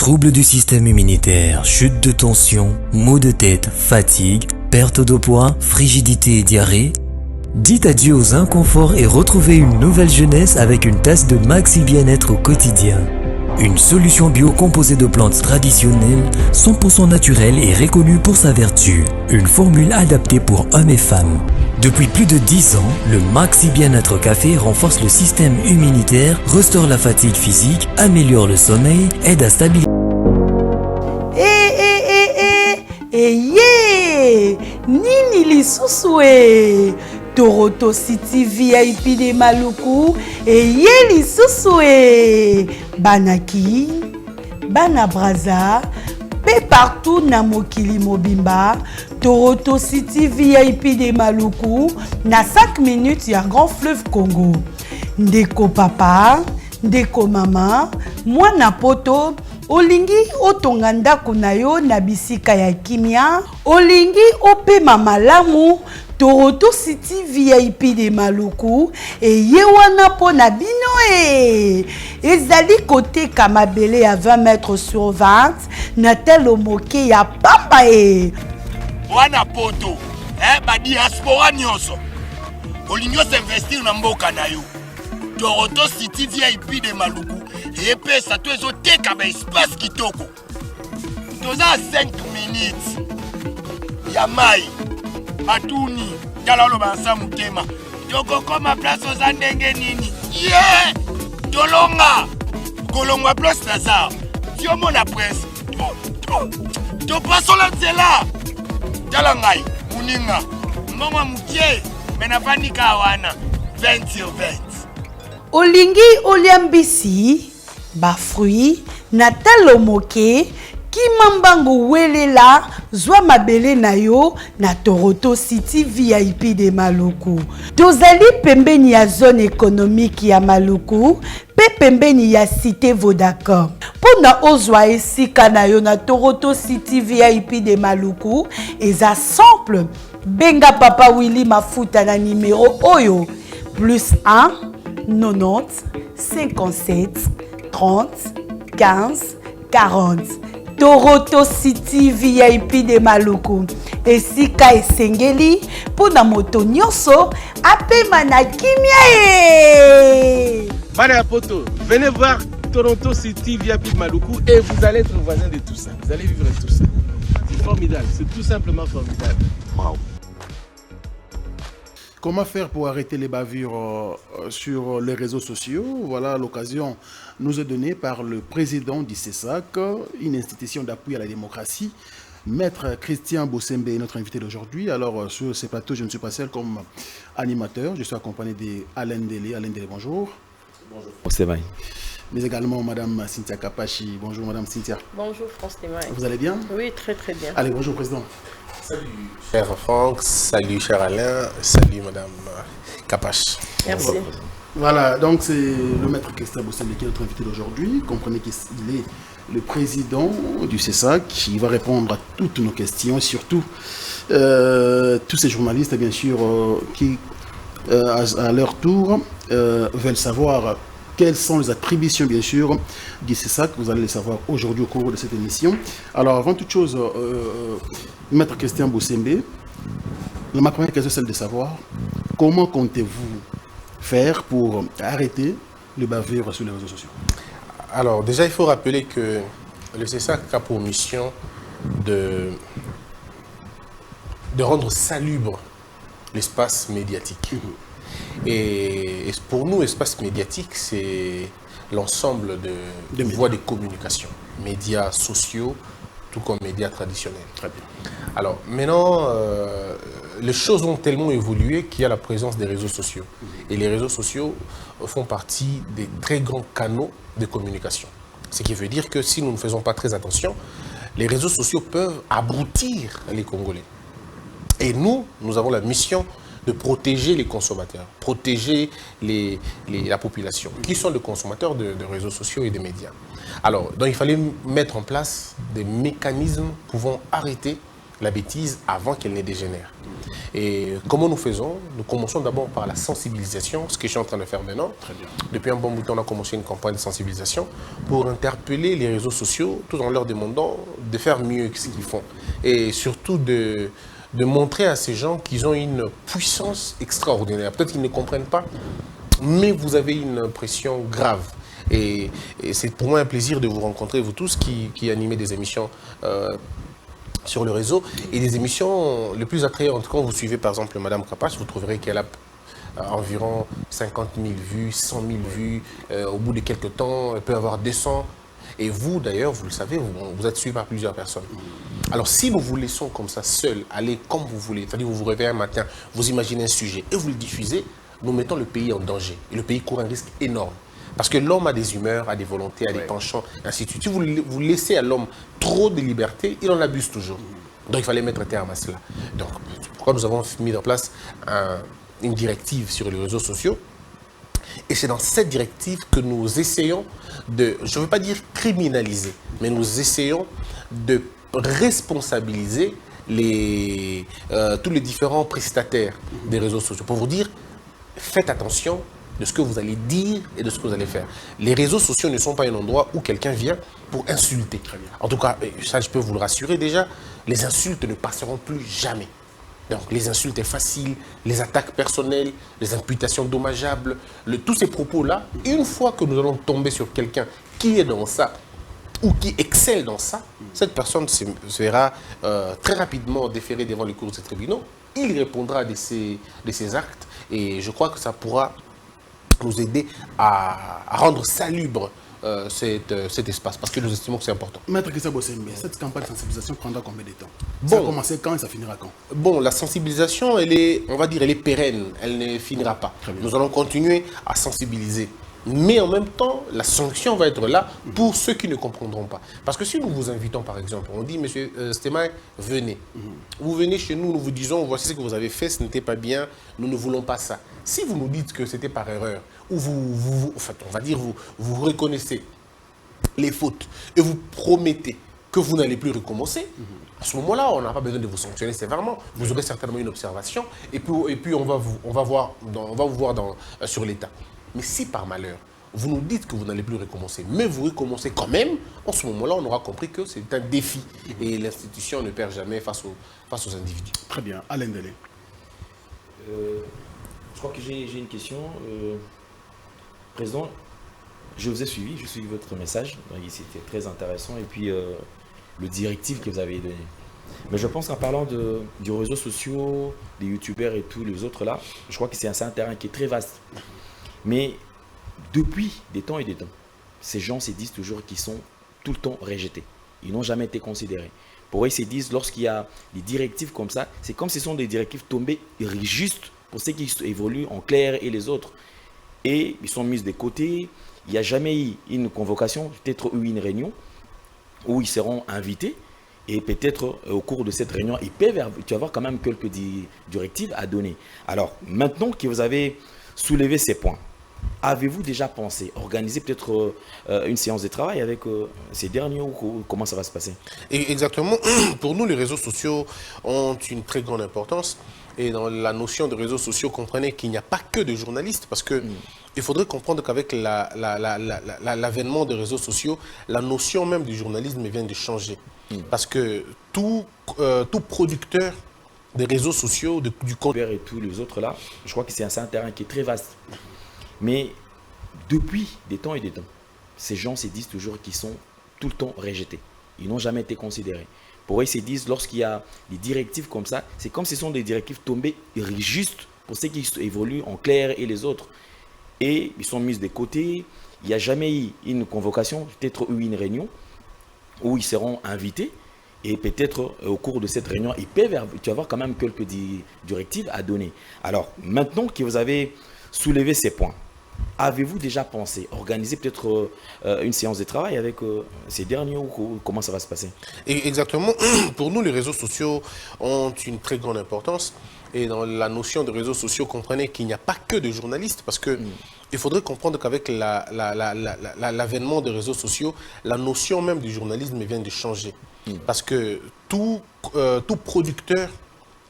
Troubles du système immunitaire, chute de tension, maux de tête, fatigue, perte de poids, frigidité et diarrhée. Dites adieu aux inconforts et retrouvez une nouvelle jeunesse avec une tasse de Maxi Bien-être au quotidien. Une solution bio composée de plantes traditionnelles, 100% naturelle et reconnue pour sa vertu. Une formule adaptée pour hommes et femmes. Depuis plus de 10 ans, le Maxi Bien-être Café renforce le système immunitaire, restaure la fatigue physique, améliore le sommeil, aide à stabiliser. Nini lisusu Toronto City VIP de Maluku lisusu Banaki, Bana Braza, pe partout na mokili mobimba. Toronto City VIP de Maluku na 5 minutes ya Grand Fleuve Congo. Ndeko papa, ndeko mama, mwana poto, olingi otonga ndako na yo na bisika ya kimia, olingi opema malamu. Toronto City VIP de Maluku wana po na bino ezali kote kamabele à 20 mètres sur 20 na telo moke ya pamba wana poto ba diaspora nyonso olingi investir na mboka na yo. Toronto City VIP de Maluku epesa to ezoteka ba espace kitoko toza 5 minutes ya mai Atuni, Galalo Bansa Mutema, Tokokoma place aux Andenge Nini. Yeah! Tolonga! Kolongwa place Nazar. Tiomo la presse. To passo la zela. Talangai, Muninga. Mama Mutie, Menafani Kawana. 20 sur 20. Olingi Oliambisi, ba fruit, Natalo Moke. Kimambango welela zwa mabele na yo na Toronto City VIP de Maluku. Tozali pembeni ya zone économique ya Maluku, pe pembeni ya cité Vodacom. Pona ozwa esika na yo na Toronto City VIP de Maluku, eza simple. Benga papa Willy Mafuta na numéro oyo +1 90 57 30 15 40. Toronto City VIP de Maluku. Esika esengeli pona moto nyonso apema na kimia Bana poto, venez voir Toronto City VIP de Maluku et vous allez être voisin de tout ça. Vous allez vivre tout ça. C'est formidable, c'est tout simplement formidable. Wow. Comment faire pour arrêter les bavures sur les réseaux sociaux? Voilà, l'occasion nous est donnée par le président du CESAC, une institution d'appui à la démocratie. Maître Christian Bossembe est notre invité d'aujourd'hui. Alors, sur ce plateau, je ne suis pas seul comme animateur. Je suis accompagné d'Alain Délé. Alain Délé, bonjour. Bonjour, c'est vrai. Mais également Madame Cynthia Kapachi. Bonjour, Madame Cynthia. Bonjour, France Témoin. Vous allez bien? Oui, très très bien. Allez, bonjour, Président. Salut, cher Franck, salut, cher Alain, salut, Madame Kapache. Merci. Voilà, donc c'est le maître Christian Bossembe qui est notre invité d'aujourd'hui. Comprenez qu'il est le président du CESAC qui va répondre à toutes nos questions, et surtout tous ces journalistes, bien sûr, qui, à leur tour, veulent savoir quelles sont les attributions, bien sûr, du CESAC. Vous allez les savoir aujourd'hui au cours de cette émission. Alors, avant toute chose, maître Christian Bossembe, ma première question est celle de savoir comment comptez-vous faire pour arrêter le bavure sur les réseaux sociaux? Alors, déjà, il faut rappeler que le CESAC a pour mission de rendre salubre l'espace médiatique. Et pour nous, l'espace médiatique, c'est l'ensemble de voies de communication, médias sociaux, tout comme médias traditionnels. Très bien. Alors, maintenant, les choses ont tellement évolué qu'il y a la présence des réseaux sociaux. Et les réseaux sociaux font partie des très grands canaux de communication. Ce qui veut dire que si nous ne faisons pas très attention, les réseaux sociaux peuvent abrutir les Congolais. Et nous avons la mission de protéger les consommateurs, protéger la population, qui sont les consommateurs de réseaux sociaux et de médias. Alors, donc il fallait mettre en place des mécanismes pouvant arrêter la bêtise avant qu'elle ne dégénère. Et comment nous faisons? Nous commençons d'abord par la sensibilisation, ce que je suis en train de faire maintenant. Très bien. Depuis un bon bout de temps, on a commencé une campagne de sensibilisation pour interpeller les réseaux sociaux tout en leur demandant de faire mieux que ce qu'ils font. Et surtout de montrer à ces gens qu'ils ont une puissance extraordinaire. Peut-être qu'ils ne comprennent pas, mais vous avez une impression grave. Et c'est pour moi un plaisir de vous rencontrer, vous tous qui animez des émissions sur le réseau. Et des émissions les plus attrayantes. Quand vous suivez par exemple Madame Capache, vous trouverez qu'elle a environ 50 000 vues, 100 000 vues. Au bout de quelques temps, elle peut avoir 200. Et vous d'ailleurs, vous le savez, vous êtes suivi par plusieurs personnes. Alors si nous vous laissons comme ça, seuls, aller comme vous voulez, c'est-à-dire vous vous réveillez un matin, vous imaginez un sujet et vous le diffusez, nous mettons le pays en danger. Et le pays court un risque énorme. Parce que l'homme a des humeurs, a des volontés, a des penchants, ainsi de suite. Si vous laissez à l'homme trop de liberté, il en abuse toujours. Donc il fallait mettre terme à cela. Donc pourquoi nous avons mis en place une directive sur les réseaux sociaux. Et c'est dans cette directive que nous essayons de, je ne veux pas dire criminaliser, mais nous essayons de responsabiliser tous les différents prestataires des réseaux sociaux. Pour vous dire, faites attention de ce que vous allez dire et de ce que vous allez faire. Les réseaux sociaux ne sont pas un endroit où quelqu'un vient pour insulter. En tout cas, ça je peux vous le rassurer déjà, les insultes ne passeront plus jamais. Donc les insultes faciles, les attaques personnelles, les imputations dommageables, tous ces propos-là, une fois que nous allons tomber sur quelqu'un qui est dans ça, ou qui excelle dans ça, cette personne sera très rapidement déférée devant les cours des tribunaux. Il répondra de ses actes et je crois que ça pourra nous aider à rendre salubre cet espace, parce que nous estimons que c'est important. Maître Christian Bossembe, cette campagne de sensibilisation prendra combien de temps? Ça va commencer quand et ça finira quand? Bon, la sensibilisation, elle est, on va dire, elle est pérenne, elle ne finira pas. Nous allons continuer à sensibiliser. Mais en même temps, la sanction va être là pour ceux qui ne comprendront pas. Parce que si nous vous invitons, par exemple, on dit, monsieur Stémaï, venez. Vous venez chez nous, nous vous disons, voici ce que vous avez fait, ce n'était pas bien, nous ne voulons pas ça. Si vous nous dites que c'était par erreur, ou enfin, on va dire, vous reconnaissez les fautes et vous promettez que vous n'allez plus recommencer, à ce moment-là, on n'a pas besoin de vous sanctionner sévèrement. Vous aurez certainement une observation et puis on va vous voir sur l'État. Mais si par malheur, vous nous dites que vous n'allez plus recommencer, mais vous recommencez quand même, en ce moment-là, on aura compris que c'est un défi. Et l'institution ne perd jamais face aux individus. Très bien. Alain Delé. Je crois que j'ai une question. Président, je vous ai suivi, je suis votre message. C'était très intéressant. Et puis, le directif que vous avez donné. Mais je pense qu'en parlant du réseau social, des youtubeurs et tous les autres là, je crois que c'est un terrain qui est très vaste. Mais depuis des temps et des temps, ces gens se disent toujours qu'ils sont tout le temps rejetés. Ils n'ont jamais été considérés. Pour eux, ils se disent, lorsqu'il y a des directives comme ça, c'est comme si ce sont des directives tombées justes pour ceux qui évoluent en clair et les autres. Et ils sont mis de côté. Il n'y a jamais eu une convocation, peut-être eu une réunion où ils seront invités. Et peut-être au cours de cette réunion, tu vas avoir quand même quelques directives à donner. Alors, maintenant que vous avez soulevé ces points, avez-vous déjà pensé organiser peut-être une séance de travail avec ces derniers ou comment ça va se passer? Exactement. Pour nous, les réseaux sociaux ont une très grande importance. Et dans la notion de réseaux sociaux, comprenez qu'il n'y a pas que de journalistes, parce que il faudrait comprendre qu'avec l'avènement des réseaux sociaux, la notion même du journalisme vient de changer. Parce que tout producteur des réseaux sociaux, du contenu et tous les autres là, je crois que c'est un terrain qui est très vaste. Mais depuis des temps et des temps, ces gens se disent toujours qu'ils sont tout le temps rejetés. Ils n'ont jamais été considérés. Pour eux, ils se disent, lorsqu'il y a des directives comme ça, c'est comme si ce sont des directives tombées justes pour ceux qui évoluent en clair et les autres. Et ils sont mis de côté. Il n'y a jamais eu une convocation, peut-être eu une réunion où ils seront invités. Et peut-être au cours de cette réunion, tu vas avoir quand même quelques directives à donner. Alors, maintenant que vous avez soulevé ces points, avez-vous déjà pensé organiser peut-être une séance de travail avec ces derniers ou comment ça va se passer? Exactement. Pour nous, les réseaux sociaux ont une très grande importance. et dans la notion de réseaux sociaux, comprenez qu'il n'y a pas que de journalistes, parce que il faudrait comprendre qu'avec l'avènement des réseaux sociaux, la notion même du journalisme vient de changer. Parce que tout producteur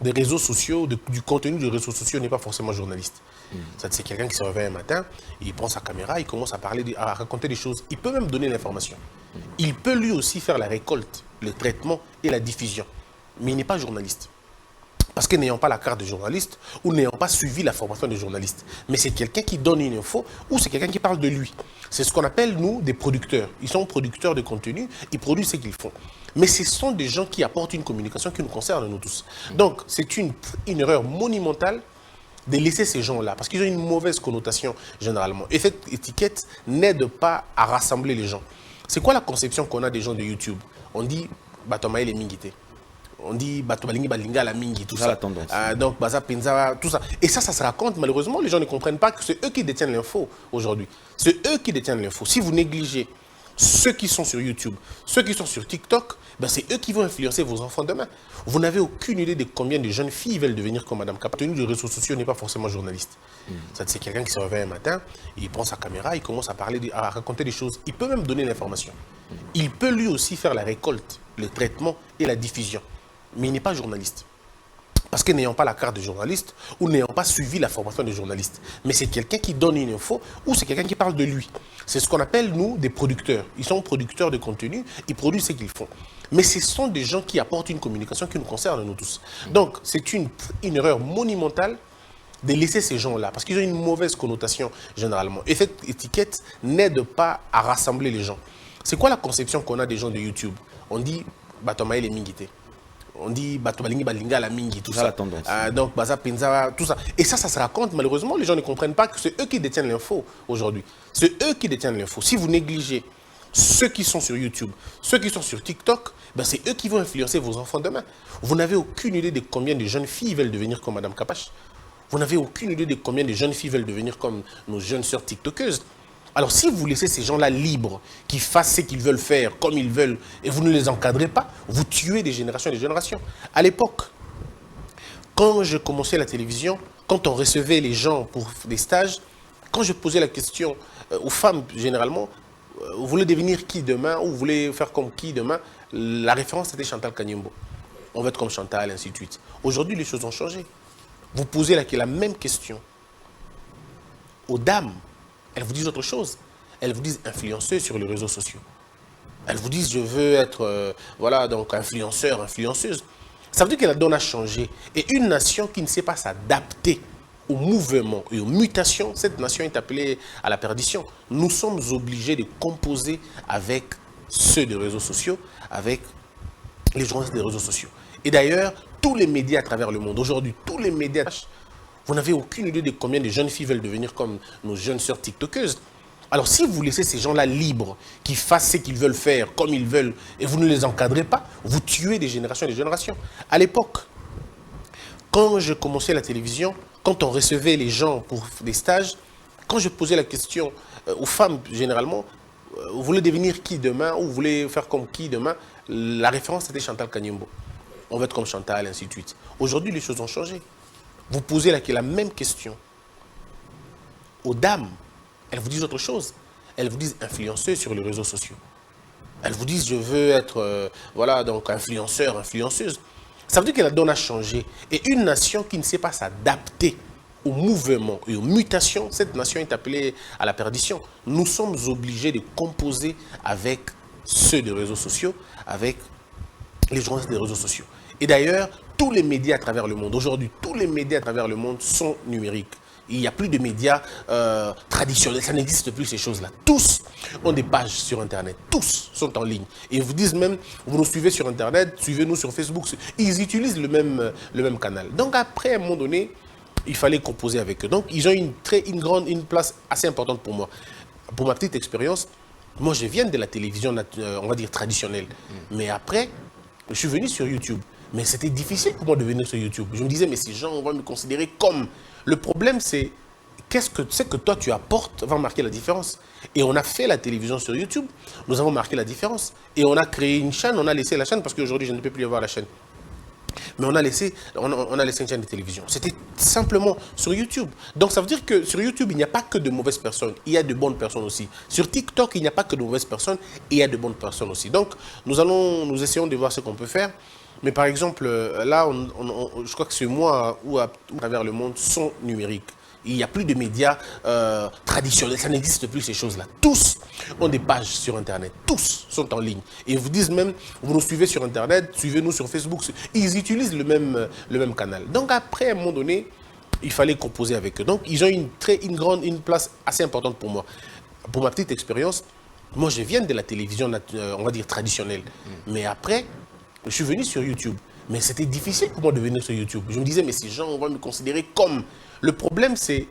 des réseaux sociaux, du contenu des réseaux sociaux n'est pas forcément journaliste. C'est quelqu'un qui se réveille un matin, il prend sa caméra, il commence à parler, à raconter des choses. Il peut même donner l'information. Il peut lui aussi faire la récolte, le traitement et la diffusion. Mais il n'est pas journaliste. Parce que n'ayant pas la carte de journaliste ou n'ayant pas suivi la formation de journaliste. Mais c'est quelqu'un qui donne une info ou c'est quelqu'un qui parle de lui. C'est ce qu'on appelle, nous, des producteurs. Ils sont producteurs de contenu, ils produisent ce qu'ils font. Mais ce sont des gens qui apportent une communication qui nous concerne, nous tous. Donc, c'est une erreur monumentale de laisser ces gens-là, parce qu'ils ont une mauvaise connotation généralement. Et cette étiquette n'aide pas à rassembler les gens. C'est quoi la conception qu'on a des gens de YouTube? On dit « Batomae les mingite ». On dit bato balingi balinga la mingi, tout ça. La tendance. Donc baza penza, tout ça. Et ça se raconte. Malheureusement, les gens ne comprennent pas que c'est eux qui détiennent l'info aujourd'hui. C'est eux qui détiennent l'info. Si vous négligez ceux qui sont sur YouTube, ceux qui sont sur TikTok, ben c'est eux qui vont influencer vos enfants demain. Vous n'avez aucune idée de combien de jeunes filles veulent devenir comme Madame Cap. Tenu des réseaux sociaux n'est pas forcément journaliste. C'est quelqu'un qui se réveille un matin, il prend sa caméra, il commence à parler, à raconter des choses. Il peut même donner l'information. Il peut lui aussi faire la récolte, le traitement et la diffusion. Mais il n'est pas journaliste. Parce que n'ayant pas la carte de journaliste ou n'ayant pas suivi la formation de journaliste. Mais c'est quelqu'un qui donne une info ou c'est quelqu'un qui parle de lui. C'est ce qu'on appelle, nous, des producteurs. Ils sont producteurs de contenu, ils produisent ce qu'ils font. Mais ce sont des gens qui apportent une communication qui nous concerne, nous tous. Donc, c'est une erreur monumentale de laisser ces gens-là, parce qu'ils ont une mauvaise connotation généralement. Et cette étiquette n'aide pas à rassembler les gens. C'est quoi la conception qu'on a des gens de YouTube? On dit « Batomae les mingite ». On dit bato balingi balinga la mingi, tout ça. La tendance. Donc baza penza, tout ça. Et ça se raconte. Malheureusement, les gens ne comprennent pas que c'est eux qui détiennent l'info aujourd'hui. C'est eux qui détiennent l'info. Si vous négligez ceux qui sont sur YouTube, ceux qui sont sur TikTok, ben c'est eux qui vont influencer vos enfants demain. Vous n'avez aucune idée de combien de jeunes filles veulent devenir comme Madame Kapache. Vous n'avez aucune idée de combien de jeunes filles veulent devenir comme nos jeunes sœurs TikTokeuses. Alors, si vous laissez ces gens-là libres, qui fassent ce qu'ils veulent faire, comme ils veulent, et vous ne les encadrez pas, vous tuez des générations et des générations. À l'époque, quand je commençais la télévision, quand on recevait les gens pour des stages, quand je posais la question aux femmes, généralement, vous voulez devenir qui demain, ou vous voulez faire comme qui demain, la référence était Chantal Kanyembo. On veut être comme Chantal, et ainsi de suite. Aujourd'hui, les choses ont changé. Vous posez la même question aux dames. Elles vous disent autre chose. Elles vous disent influenceuse sur les réseaux sociaux. Elles vous disent je veux être voilà, donc influenceur, influenceuse. Ça veut dire que la donne a changé. Et une nation qui ne sait pas s'adapter au mouvement et aux mutations, cette nation est appelée à la perdition. Nous sommes obligés de composer avec ceux des réseaux sociaux, avec les journalistes des réseaux sociaux. Et d'ailleurs, tous les médias à travers le monde, aujourd'hui, tous les médias, vous n'avez aucune idée de combien de jeunes filles veulent devenir comme nos jeunes sœurs TikTokeuses. Alors, si vous laissez ces gens-là libres, qui fassent ce qu'ils veulent faire, comme ils veulent, et vous ne les encadrez pas, vous tuez des générations et des générations. À l'époque, quand je commençais la télévision, quand on recevait les gens pour des stages, quand je posais la question aux femmes, généralement, vous voulez devenir qui demain, ou vous voulez faire comme qui demain, la référence était Chantal Kanyembo. On veut être comme Chantal, et ainsi de suite. Aujourd'hui, les choses ont changé. Vous posez la même question aux dames. Elles vous disent autre chose. Elles vous disent influenceuse sur les réseaux sociaux. Elles vous disent je veux être voilà, donc influenceur, influenceuse. Ça veut dire que la donne a changé. Et une nation qui ne sait pas s'adapter au mouvement et aux mutations, cette nation est appelée à la perdition. Nous sommes obligés de composer avec ceux des réseaux sociaux, avec les journalistes des réseaux sociaux. Et d'ailleurs, tous les médias à travers le monde, aujourd'hui, tous les médias à travers le monde sont numériques. Il n'y a plus de médias traditionnels, ça n'existe plus ces choses-là. Tous ont des pages sur Internet, tous sont en ligne. Et ils vous disent même, vous nous suivez sur Internet, suivez-nous sur Facebook. Ils utilisent le même canal. Donc après, à un moment donné, il fallait composer avec eux. Donc ils ont une place assez importante pour moi. Pour ma petite expérience, moi je viens de la télévision, on va dire traditionnelle. Mais après, je suis venu sur YouTube. Mais c'était difficile pour moi de venir sur YouTube. Je me disais, mais ces gens vont me considérer comme... Le problème, c'est qu'est-ce que toi tu apportes va marquer la différence. Et on a fait la télévision sur YouTube, nous avons marqué la différence. Et on a créé une chaîne, on a laissé la chaîne parce qu'aujourd'hui, je ne peux plus avoir la chaîne. Mais on a laissé une chaîne de télévision. C'était simplement sur YouTube. Donc ça veut dire que sur YouTube, il n'y a pas que de mauvaises personnes, il y a de bonnes personnes aussi. Sur TikTok, il n'y a pas que de mauvaises personnes, il y a de bonnes personnes aussi. Donc nous essayons de voir ce qu'on peut faire. Mais par exemple, là, je crois que ce mois où à travers le monde sont numériques. Il n'y a plus de médias traditionnels, ça n'existe plus ces choses-là. Tous ont des pages sur Internet, tous sont en ligne. Et ils vous disent même, vous nous suivez sur Internet, suivez-nous sur Facebook. Ils utilisent le même canal. Donc après, à un moment donné, il fallait composer avec eux. Donc ils ont une place assez importante pour moi. Pour ma petite expérience, moi je viens de la télévision, on va dire traditionnelle. Mais après, je suis venu sur YouTube. Mais c'était difficile pour moi de venir sur YouTube. Je me disais, mais ces gens, on va me considérer comme... Le problème, c'est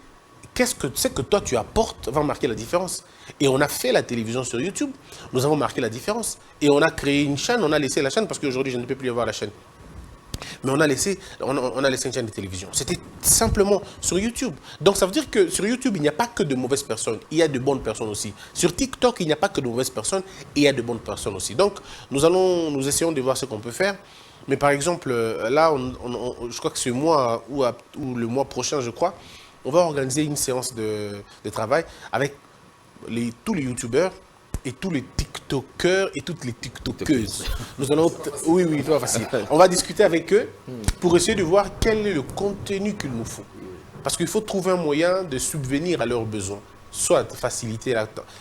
qu'est-ce que toi tu apportes va marquer la différence. Et on a fait la télévision sur YouTube, nous avons marqué la différence. Et on a créé une chaîne, on a laissé la chaîne, parce qu'aujourd'hui, je ne peux plus avoir la chaîne. Mais on a laissé une chaîne de télévision. C'était simplement sur YouTube. Donc ça veut dire que sur YouTube, il n'y a pas que de mauvaises personnes, il y a de bonnes personnes aussi. Sur TikTok, il n'y a pas que de mauvaises personnes, il y a de bonnes personnes aussi. Donc nous essayons de voir ce qu'on peut faire. Mais par exemple, là, je crois que ce mois ou le mois prochain, je crois, on va organiser une séance de travail avec tous les youtubeurs et tous les tiktokers et toutes les tiktokeuses. Nous allons... Oui, toi, facile. On va discuter avec eux pour essayer de voir quel est le contenu qu'il nous faut. Parce qu'il faut trouver un moyen de subvenir à leurs besoins. Soit faciliter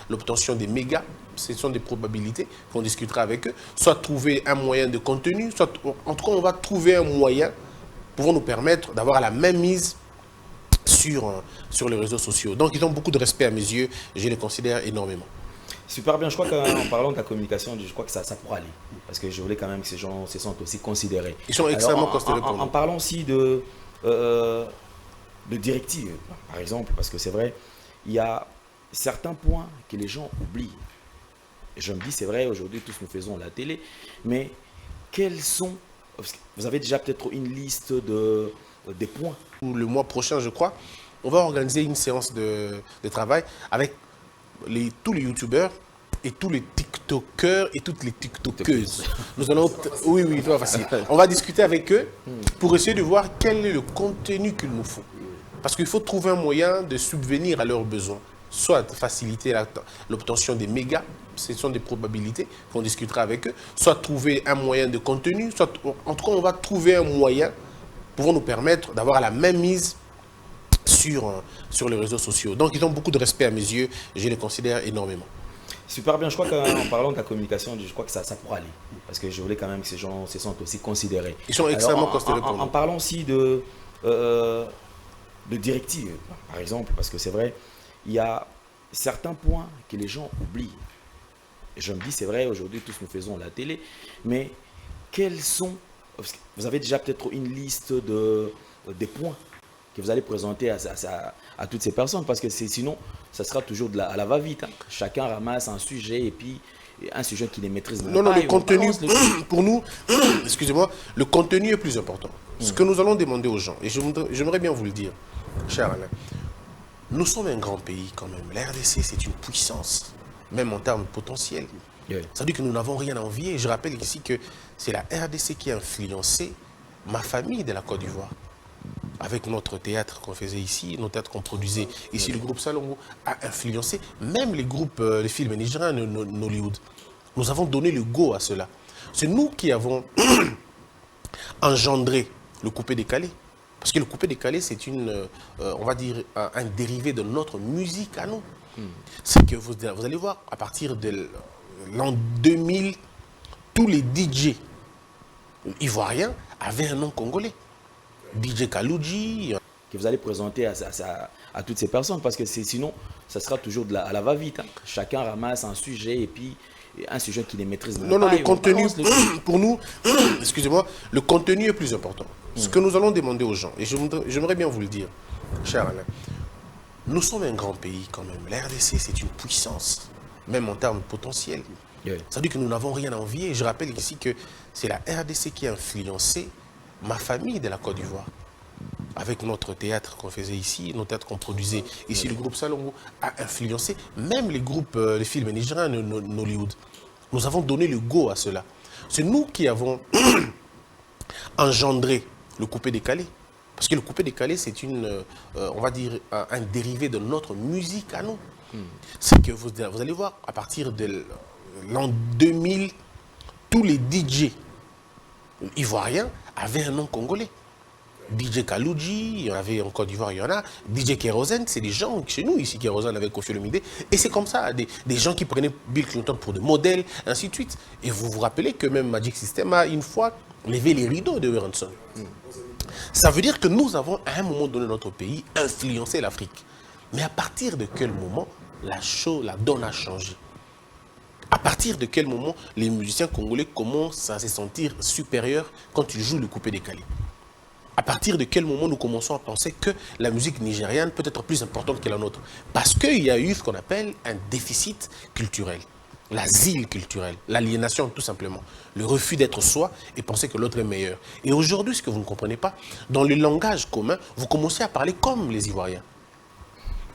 l'obtention des mégas, ce sont des probabilités qu'on discutera avec eux, soit trouver un moyen de contenu, soit en tout cas on va trouver un moyen pouvant nous permettre d'avoir la même mise sur les réseaux sociaux. Donc ils ont beaucoup de respect à mes yeux, je les considère énormément. Super bien, je crois qu'en parlant de la communication, je crois que ça pourra aller. Parce que je voulais quand même que ces gens se sentent aussi considérés. Ils sont extrêmement considérés pour nous. En parlant aussi de directives, par exemple, parce que c'est vrai, il y a certains points que les gens oublient. Et je me dis, c'est vrai, aujourd'hui, tous nous faisons la télé, mais quels sont... Vous avez déjà peut-être une liste des points. Le mois prochain, je crois, on va organiser une séance de travail avec tous les youtubeurs et tous les tiktokers et toutes les tiktokeuses. Nous allons... Oui, toi, facile. On va discuter avec eux pour essayer de voir quel est le contenu qu'il nous faut. Parce qu'il faut trouver un moyen de subvenir à leurs besoins. Soit faciliter l'obtention des mégas, ce sont des probabilités qu'on discutera avec eux, soit trouver un moyen de contenu, soit en tout cas on va trouver un moyen pouvant nous permettre d'avoir la même mise sur les réseaux sociaux. Donc ils ont beaucoup de respect à mes yeux, je les considère énormément. Super bien, je crois qu'en parlant de la communication, je crois que ça pourra aller. Parce que je voulais quand même que ces gens se sentent aussi considérés. Ils sont extrêmement considérés pour nous. En parlant aussi de directives, par exemple, parce que c'est vrai, il y a certains points que les gens oublient. Et je me dis, c'est vrai, aujourd'hui, tous nous faisons la télé, mais quels sont... Vous avez déjà peut-être une liste des points que vous allez présenter à toutes ces personnes, parce que sinon, ça sera toujours à la va-vite. Hein. Chacun ramasse un sujet et puis un sujet qui les maîtrise. Non, le contenu, pour nous, excusez-moi, le contenu est plus important. Ce que nous allons demander aux gens, et j'aimerais bien vous le dire, cher Alain, nous sommes un grand pays quand même. La RDC, c'est une puissance, même en termes potentiels. Yeah. Ça veut dire que nous n'avons rien à envier. Je rappelle ici que c'est la RDC qui a influencé ma famille de la Côte d'Ivoire. Avec notre théâtre qu'on faisait ici, notre théâtre qu'on produisait ici, le groupe Salongo a influencé même les groupes, les films nigériens, Nollywood. Nous avons donné le go à cela. C'est nous qui avons engendré le coupé-décalé. Parce que le coupé-décalé, c'est on va dire, un dérivé de notre musique à nous. C'est que vous allez voir, à partir de l'an 2000, tous les DJ ivoiriens avaient un nom congolais. DJ Kalouji. Que vous allez présenter à toutes ces personnes, parce que sinon, ça sera toujours à la va-vite. Hein. Chacun ramasse un sujet et puis un sujet qui les maîtrise. Non, le contenu, pour nous, excusez-moi, le contenu est plus important. Ce que nous allons demander aux gens, et j'aimerais bien vous le dire, cher Alain, nous sommes un grand pays quand même. La RDC, c'est une puissance, même en termes potentiels. Yeah. Ça veut dire que nous n'avons rien à envier. Je rappelle ici que c'est la RDC qui a influencé ma famille de la Côte d'Ivoire. Avec notre théâtre qu'on faisait ici, notre théâtre qu'on produisait ici, le groupe Salongo a influencé même les groupes, les films nigériens, Nollywood. Nous avons donné le go à cela. C'est nous qui avons engendré le coupé-décalé. Parce que le coupé-décalé, c'est on va dire, un dérivé de notre musique à nous. C'est que vous allez voir, à partir de l'an 2000, tous les DJ ivoiriens avaient un nom congolais. DJ Kalouji, il y en avait en Côte d'Ivoire, il y en a. DJ Kérosène, c'est des gens chez nous ici, Kérosène avec Koffi Olomide. Et c'est comme ça, des gens qui prenaient Bill Clinton pour des modèles, ainsi de suite. Et vous vous rappelez que même Magic System a une fois levé les rideaux de Werenson. Ça veut dire que nous avons à un moment donné dans notre pays influencé l'Afrique. Mais à partir de quel moment la donne a changé? À partir de quel moment les musiciens congolais commencent à se sentir supérieurs quand ils jouent le coupé-décalé? À partir de quel moment nous commençons à penser que la musique nigériane peut être plus importante que la nôtre? Parce qu'il y a eu ce qu'on appelle un déficit culturel, l'asile culturel, l'aliénation tout simplement, le refus d'être soi et penser que l'autre est meilleur. Et aujourd'hui, ce que vous ne comprenez pas, dans le langage commun, vous commencez à parler comme les Ivoiriens,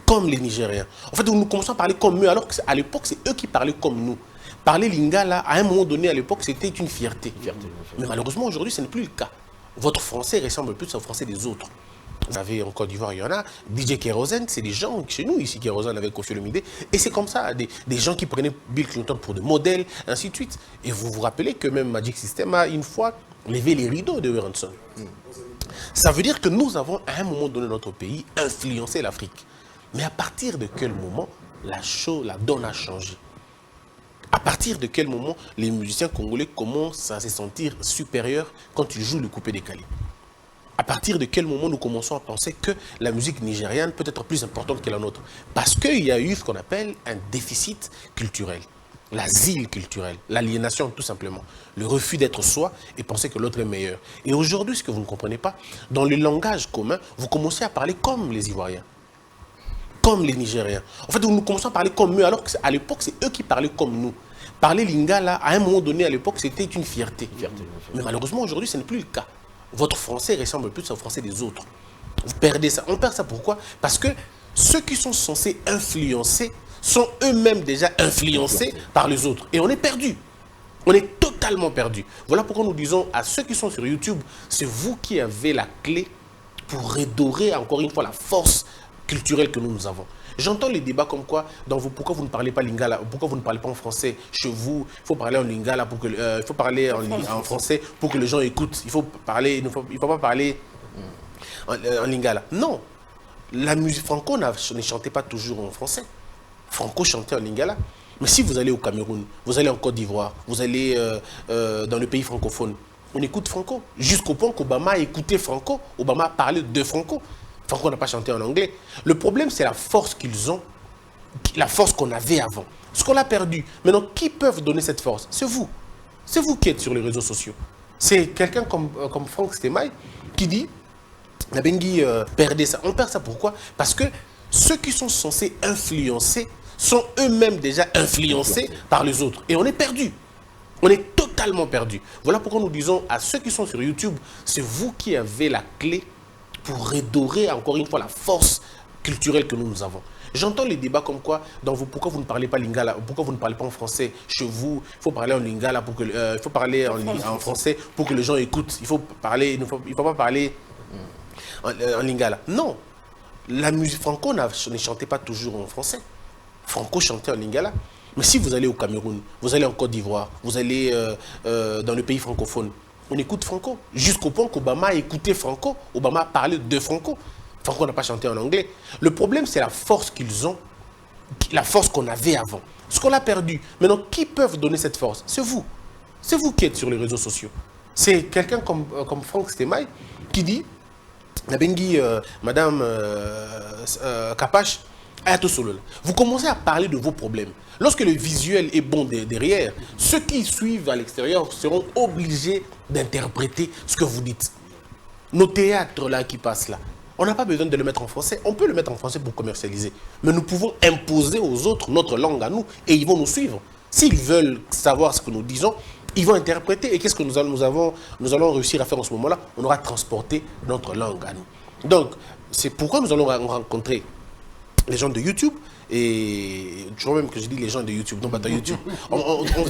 comme les Nigériens. En fait, nous commençons à parler comme eux, alors qu'à l'époque, c'est eux qui parlaient comme nous. Parler lingala, à un moment donné, à l'époque, c'était une fierté. Mais malheureusement, aujourd'hui, ce n'est plus le cas. Votre français ressemble plus au français des autres. Vous avez en Côte d'Ivoire, il y en a. DJ Kérosène, c'est des gens chez nous ici, Kérosène avec Koffi Olomide. Et c'est comme ça, des gens qui prenaient Bill Clinton pour des modèles, ainsi de suite. Et vous vous rappelez que même Magic System a une fois levé les rideaux de Werenson. Ça veut dire que nous avons à un moment donné dans notre pays influencé l'Afrique. Mais à partir de quel moment la donne a changé? À partir de quel moment les musiciens congolais commencent à se sentir supérieurs quand ils jouent le coupé-décalé? À partir de quel moment nous commençons à penser que la musique nigériane peut être plus importante que la nôtre? Parce qu'il y a eu ce qu'on appelle un déficit culturel, l'asile culturel, l'aliénation tout simplement, le refus d'être soi et penser que l'autre est meilleur. Et aujourd'hui, ce que vous ne comprenez pas, dans le langage commun, vous commencez à parler comme les Ivoiriens, comme les Nigériens. En fait, nous commençons à parler comme eux, alors qu'à l'époque, c'est eux qui parlaient comme nous. Parler lingala, à un moment donné, à l'époque, c'était une fierté. Mais malheureusement, aujourd'hui, ce n'est plus le cas. Votre français ressemble plus au français des autres. Vous perdez ça. On perd ça pourquoi? Parce que ceux qui sont censés influencer sont eux-mêmes déjà influencés par les autres. Et on est perdu. On est totalement perdu. Voilà pourquoi nous disons à ceux qui sont sur YouTube, c'est vous qui avez la clé pour redorer encore une fois la force culturelle que nous avons. J'entends les débats comme quoi, pourquoi vous ne parlez pas lingala, pourquoi vous ne parlez pas en français chez vous? Il faut parler en lingala, il faut parler en français pour que les gens écoutent. Il faut pas parler en lingala. Non, la musique Franco ne chantait pas toujours en français. Franco chantait en lingala. Mais si vous allez au Cameroun, vous allez en Côte d'Ivoire, vous allez dans le pays francophone, on écoute Franco. Jusqu'au point qu'Obama a écouté Franco, Obama a parlé de Franco. Franco n'a pas chanté en anglais. Le problème, c'est la force qu'ils ont, la force qu'on avait avant. Ce qu'on a perdu. Maintenant, qui peuvent donner cette force? C'est vous. C'est vous qui êtes sur les réseaux sociaux. C'est quelqu'un comme Franck Stemay qui dit, Nabengi perdez ça. On perd ça pourquoi? Parce que ceux qui sont censés influencer sont eux-mêmes déjà influencés par les autres. Et on est perdu. On est totalement perdu. Voilà pourquoi nous disons à ceux qui sont sur YouTube, c'est vous qui avez la clé pour redorer encore une fois la force culturelle que nous avons. J'entends les débats comme quoi, pourquoi vous ne parlez pas lingala, pourquoi vous ne parlez pas en français chez vous? Il faut parler en lingala, il faut parler en français pour que les gens écoutent. Il faut pas parler en lingala. Non, la musique Franco ne chantait pas toujours en français. Franco chantait en lingala. Mais si vous allez au Cameroun, vous allez en Côte d'Ivoire, vous allez dans le pays francophone, on écoute Franco. Jusqu'au point qu'Obama a écouté Franco. Obama a parlé de Franco. Franco n'a pas chanté en anglais. Le problème, c'est la force qu'ils ont, la force qu'on avait avant. Ce qu'on a perdu. Maintenant, qui peuvent donner cette force? C'est vous. C'est vous qui êtes sur les réseaux sociaux. C'est quelqu'un comme Franck Stemay qui dit, Nabengi, Madame Kapache, vous commencez à parler de vos problèmes. Lorsque le visuel est bon derrière, ceux qui suivent à l'extérieur seront obligés d'interpréter ce que vous dites. Nos théâtres là qui passent là, on n'a pas besoin de le mettre en français. On peut le mettre en français pour commercialiser. Mais nous pouvons imposer aux autres notre langue à nous et ils vont nous suivre. S'ils veulent savoir ce que nous disons, ils vont interpréter. Et qu'est-ce que nous allons réussir à faire en ce moment-là? On aura transporté notre langue à nous. Donc, c'est pourquoi nous allons rencontrer les gens de YouTube Et tu vois même que je dis les gens de YouTube, non pas de YouTube.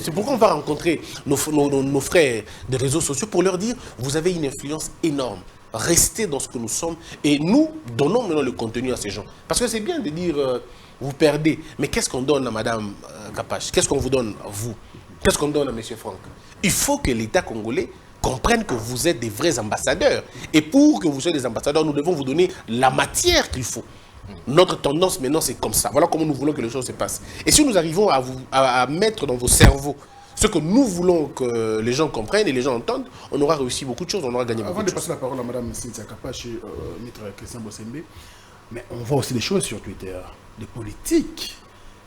C'est pourquoi on va rencontrer nos frères des réseaux sociaux pour leur dire, vous avez une influence énorme. Restez dans ce que nous sommes et nous donnons maintenant le contenu à ces gens. Parce que c'est bien de dire, vous perdez, mais qu'est-ce qu'on donne à Madame Kapache? Qu'est-ce qu'on vous donne à vous? Qu'est-ce qu'on donne à Monsieur Franck? Il faut que l'État congolais comprenne que vous êtes des vrais ambassadeurs. Et pour que vous soyez des ambassadeurs, nous devons vous donner la matière qu'il faut. Notre tendance maintenant, c'est comme ça. Voilà comment nous voulons que les choses se passent. Et si nous arrivons à mettre dans vos cerveaux ce que nous voulons que les gens comprennent et les gens entendent, on aura réussi beaucoup de choses, on aura gagné beaucoup de choses. Avant de passer la parole à Mme Cynthia Kapache et Maître Christian Bossembe, mais on voit aussi des choses sur Twitter, des politiques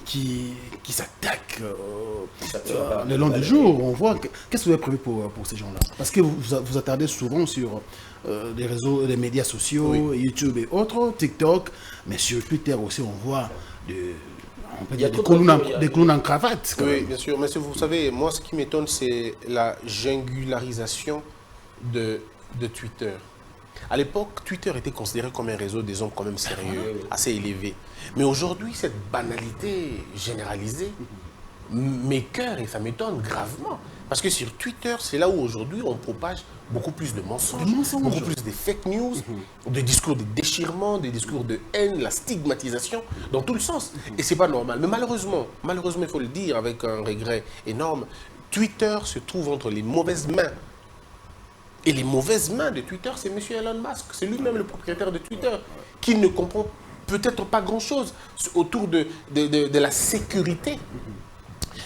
qui s'attaquent le long du jour. On voit, qu'est-ce que vous avez prévu pour ces gens-là? Parce que vous attardez souvent sur les réseaux, les médias sociaux, oui. YouTube et autres, TikTok, mais sur Twitter aussi, on voit des clowns en cravate. Oui, bien sûr. Mais vous savez, moi, ce qui m'étonne, c'est la jingularisation de Twitter. À l'époque, Twitter était considéré comme un réseau des hommes quand même sérieux, assez élevé. Mais aujourd'hui, cette banalité généralisée m'écoeure et ça m'étonne gravement. Parce que sur Twitter, c'est là où aujourd'hui on propage beaucoup plus de mensonges, beaucoup plus de fake news, des discours de déchirement, des discours de haine, la stigmatisation, dans tout le sens. Et c'est pas normal. Mais malheureusement, il faut le dire avec un regret énorme, Twitter se trouve entre les mauvaises mains. Et les mauvaises mains de Twitter, c'est M. Elon Musk. C'est lui-même le propriétaire de Twitter, qui ne comprend peut-être pas grand-chose autour de la sécurité.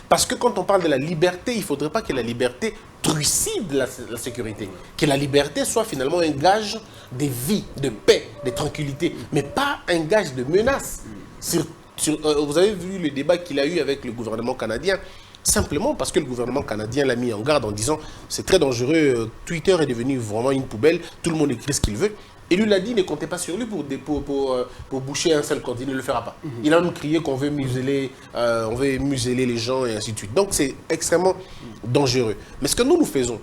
Parce que quand on parle de la liberté, il ne faudrait pas que la liberté trucide la sécurité. Que la liberté soit finalement un gage de vie, de paix, de tranquillité, mais pas un gage de menace. Vous avez vu le débat qu'il a eu avec le gouvernement canadien, simplement parce que le gouvernement canadien l'a mis en garde en disant c'est très dangereux, Twitter est devenu vraiment une poubelle, tout le monde écrit ce qu'il veut. Et lui l'a dit, ne comptez pas sur lui pour boucher un seul compte, il ne le fera pas. Il a même crié qu'on veut museler les gens et ainsi de suite. Donc c'est extrêmement dangereux. Mais ce que nous faisons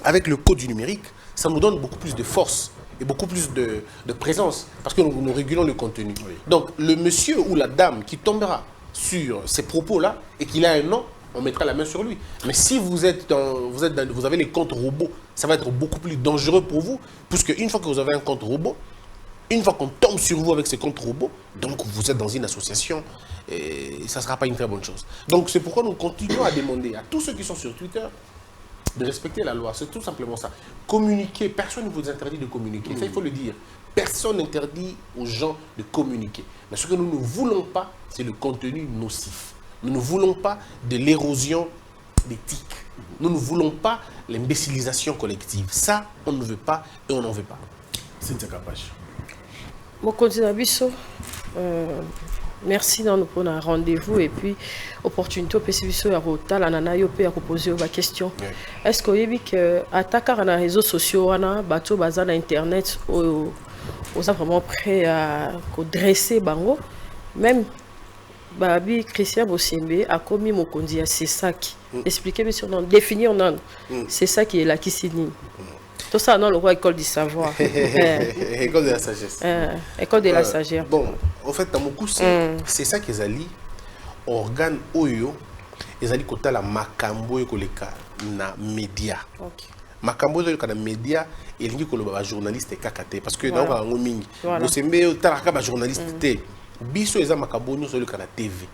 avec le code du numérique, ça nous donne beaucoup plus de force et beaucoup plus de présence parce que nous régulons le contenu. Oui. Donc le monsieur ou la dame qui tombera sur ces propos-là et qu'il a un nom, on mettra la main sur lui. Mais si vous avez les comptes robots, ça va être beaucoup plus dangereux pour vous, puisque une fois que vous avez un compte robot, une fois qu'on tombe sur vous avec ces comptes robots, donc vous êtes dans une association et ça ne sera pas une très bonne chose. Donc c'est pourquoi nous continuons à demander à tous ceux qui sont sur Twitter de respecter la loi. C'est tout simplement ça. Communiquer, personne ne vous interdit de communiquer. Ça, il faut le dire. Personne n'interdit aux gens de communiquer. Mais ce que nous ne voulons pas, c'est le contenu nocif. Nous ne voulons pas de l'érosion d'éthique. Nous ne voulons pas l'imbécilisation collective. Ça, on ne veut pas et on n'en veut pas. Cynthia Kapache. Merci pour un rendez-vous et puis opportunité pour poser des questions. Est-ce que vous avez que attaquer les réseaux sociaux, bateau bazar internet, vous êtes vraiment prêt à dresser bango, même Babi Christian Bossembe a commis mon condi à Sesaki. Expliquez-moi sur nom, définir nom. C'est ça qui est là qui signe. Tout ça dans le roi école du savoir. École de la sagesse. École de la sagesse. Bon, en fait, dans mon coup, c'est ça qu'ils allaient organe oyo, ils allaient côté la makambo et koleka na média. Makambo et na média et lingi koloba journaliste kakate parce que dans la ngomingi. Bossembe taraka ba journaliste té. Biso eza makambo nyonso le kana TV.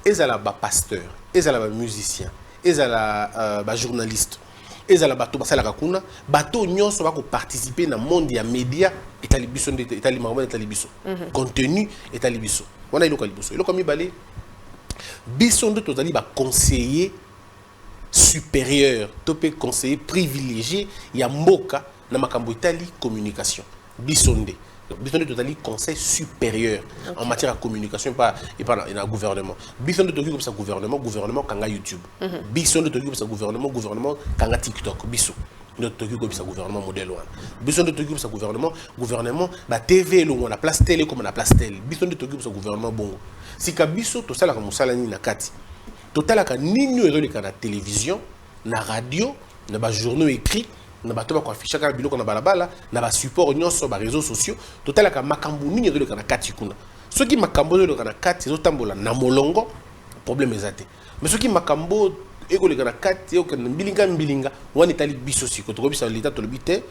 Ezala ba pasteur, ezala ba musicien, ezala ba journaliste. Ezala bato basala kakuna, bato nyonso ba ko participer na monde ya média etali biso ndete etali maroma etali biso. Contenu etali biso. Wana iloko liboso. Iloko mibale biso ndo tozali ba conseiller supérieur, topé conseiller privilégié ya mboka na makambo etali communication. Biso nde Bisson de Totali conseil supérieur en matière de communication et pas dans le gouvernement. Bisson de Totali comme ça gouvernement kanga YouTube. Bisson de Totali comme ça gouvernement kanga TikTok. Bisson de Totali comme ça gouvernement modèle one. Bisson de Totali comme ça gouvernement la TV on a place télé comme on a place télé. Bisson de Totali comme ça gouvernement bongo. Si ka biso to sala ka musala ni na kati. Total ka nino ezoli ka na télévision, na radio, na ba journaux écrits. Na bato ba ko afficher ka biloko na balabala na ba support nyonso ba réseaux sociaux total ka makambu nini de ka na kati kuna ceux qui makambo le kana kati zo tambola na molongo problème ezate mais ceux qui makambo eko le kana kati eko mbilinga wani tali biso siko to kobisa l'état to le bité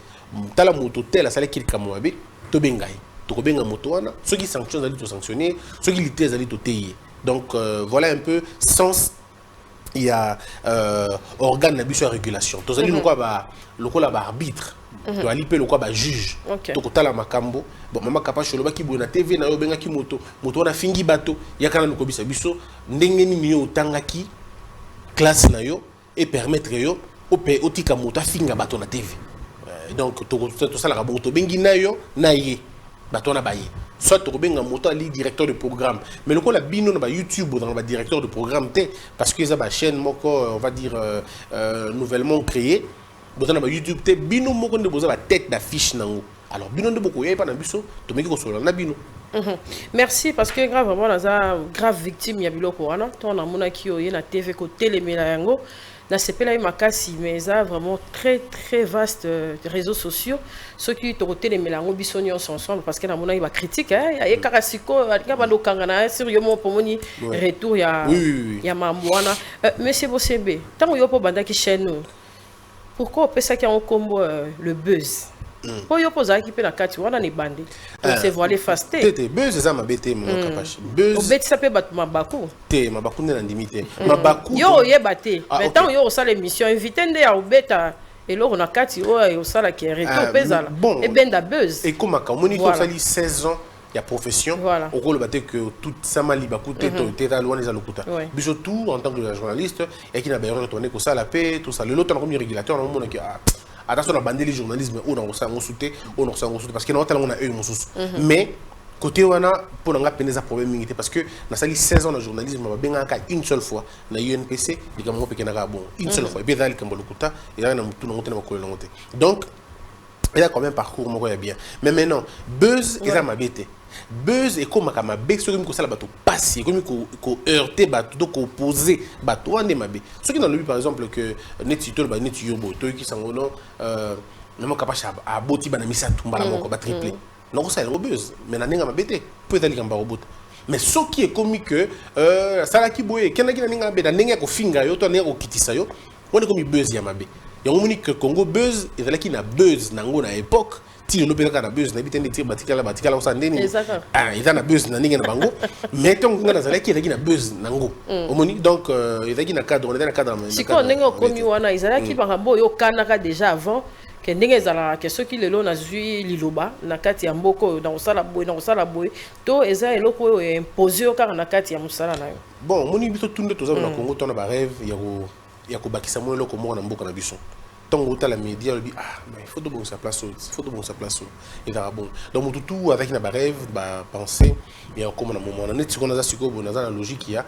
tala moto tel a sala kilika moabe to bengai to kobenga moto wana ceux qui sanctionnent ali to sanctionner ceux qui lités ali to teye donc voilà un peu sens il y a organe d'abus à régulation to zali lokola ba arbitre to ali pe lokola ba juge to kotala makambo bon mama kapacho loba ki bona TV na yo benga ki moto na fingi bato yakana lokobisa biso ndenge nini yo tangaki classe na yo et permettre yo otika moto finga bato na TV donc to sala ka moto bengi na yo na ye bato na baye soit to benga moto ali directeur de programme mais le ko la bino na ba YouTube dans ba directeur de programme parce que ça ba chaîne moko on va dire nouvellement créée boza na ba YouTube bino moko nde boza ba tête d'affiche nango alors bino nde boko yepa na biso to meki ko solo na bino. Merci parce que grave vraiment naza grave victime ya biloko wana to na mona ki oye na TV ko telemela yango na sepela makasi mais ça vraiment très très vaste réseaux sociaux ceux qui te telemela yango biso nyonso ensemble parce que na mona ba critique ya karasiko alinga ba lokanga na sur yo mo pomoni retour ya ya mamwana monsieur Bosembe tango yo po banda ki chaîne pourquoi on peut ça qui a un combo le buzz pour yo posa qui peut la kati wana ni bandi donc c'est voilé fasté buzz ça ma bête mon capache buzz au bête ça peut battre mabaku mabaku na ndimité mabaku yo yebate mais tant yo ça l'émission invité ndé ya obeta et là on a kati o ça la qui est retour pezala et benda buzz et comme ka moni to sali 16 ans il y a profession au rôle batté que tout ça m'a libakuté to ta loin les alukuta biso tout en tant que journaliste et qui n'a pas retourné que ça la paix tout ça le lot comme régulateur on montre que attention à bander les journalisme on a ça on sauté parce que on a eux mon sous mais côté wana pour nga peneza problème ngité parce que na sali 16 ans de journalisme ba benga ka une seule fois na UNPC et comme on peut kenaka bon une seule fois et puis dali kambo lokuta et là na mutu na ngote na makolo ngote donc il y a quand même parcours moko ya bien mais maintenant buzz eza mabete buzz et comme ma bec ce que ça la bateau passer comme ko heurter bateau ko opposer bateau ande mabe ce qui dans le but par exemple que netito ba netio boto qui sangono même capable à boti bana misa tumbala moko ba triplé non ça le buzz mais na ninga mabete peut aller kamba robot mais ce qui est comme que ça la ki boye kenaki na ninga be na ninga ko finga yo to na ko kitisa yo on est comme buzz ya mabe ya monique Congo buzz et là qui na buzz nango na époque ti no pela kana buzz na bitende ti batikala o sandeni ah eza na buzz na ninga na bango mais tant nga na zalaki eza na buzz nango omoni donc eza na cadre on est dans le cadre siko ndenge komi wana ezalaki bangambo yo kanaka déjà avant que ndenge ezala que ceux qui lelo na zui liloba na kati ya mboko dans sala boy to eza eloko oyo imposer yo kaka na kati ya musala na yo bon moni bito tunde toza na Congo to na ba rêve ya ko bakisa mo eloko mo na mboka na biso tant que la média le dit ah mais il faut de bon sa place et là bon donc tout avec na rêve ba penser et comme na moment na tiko na siko bon na logique il y a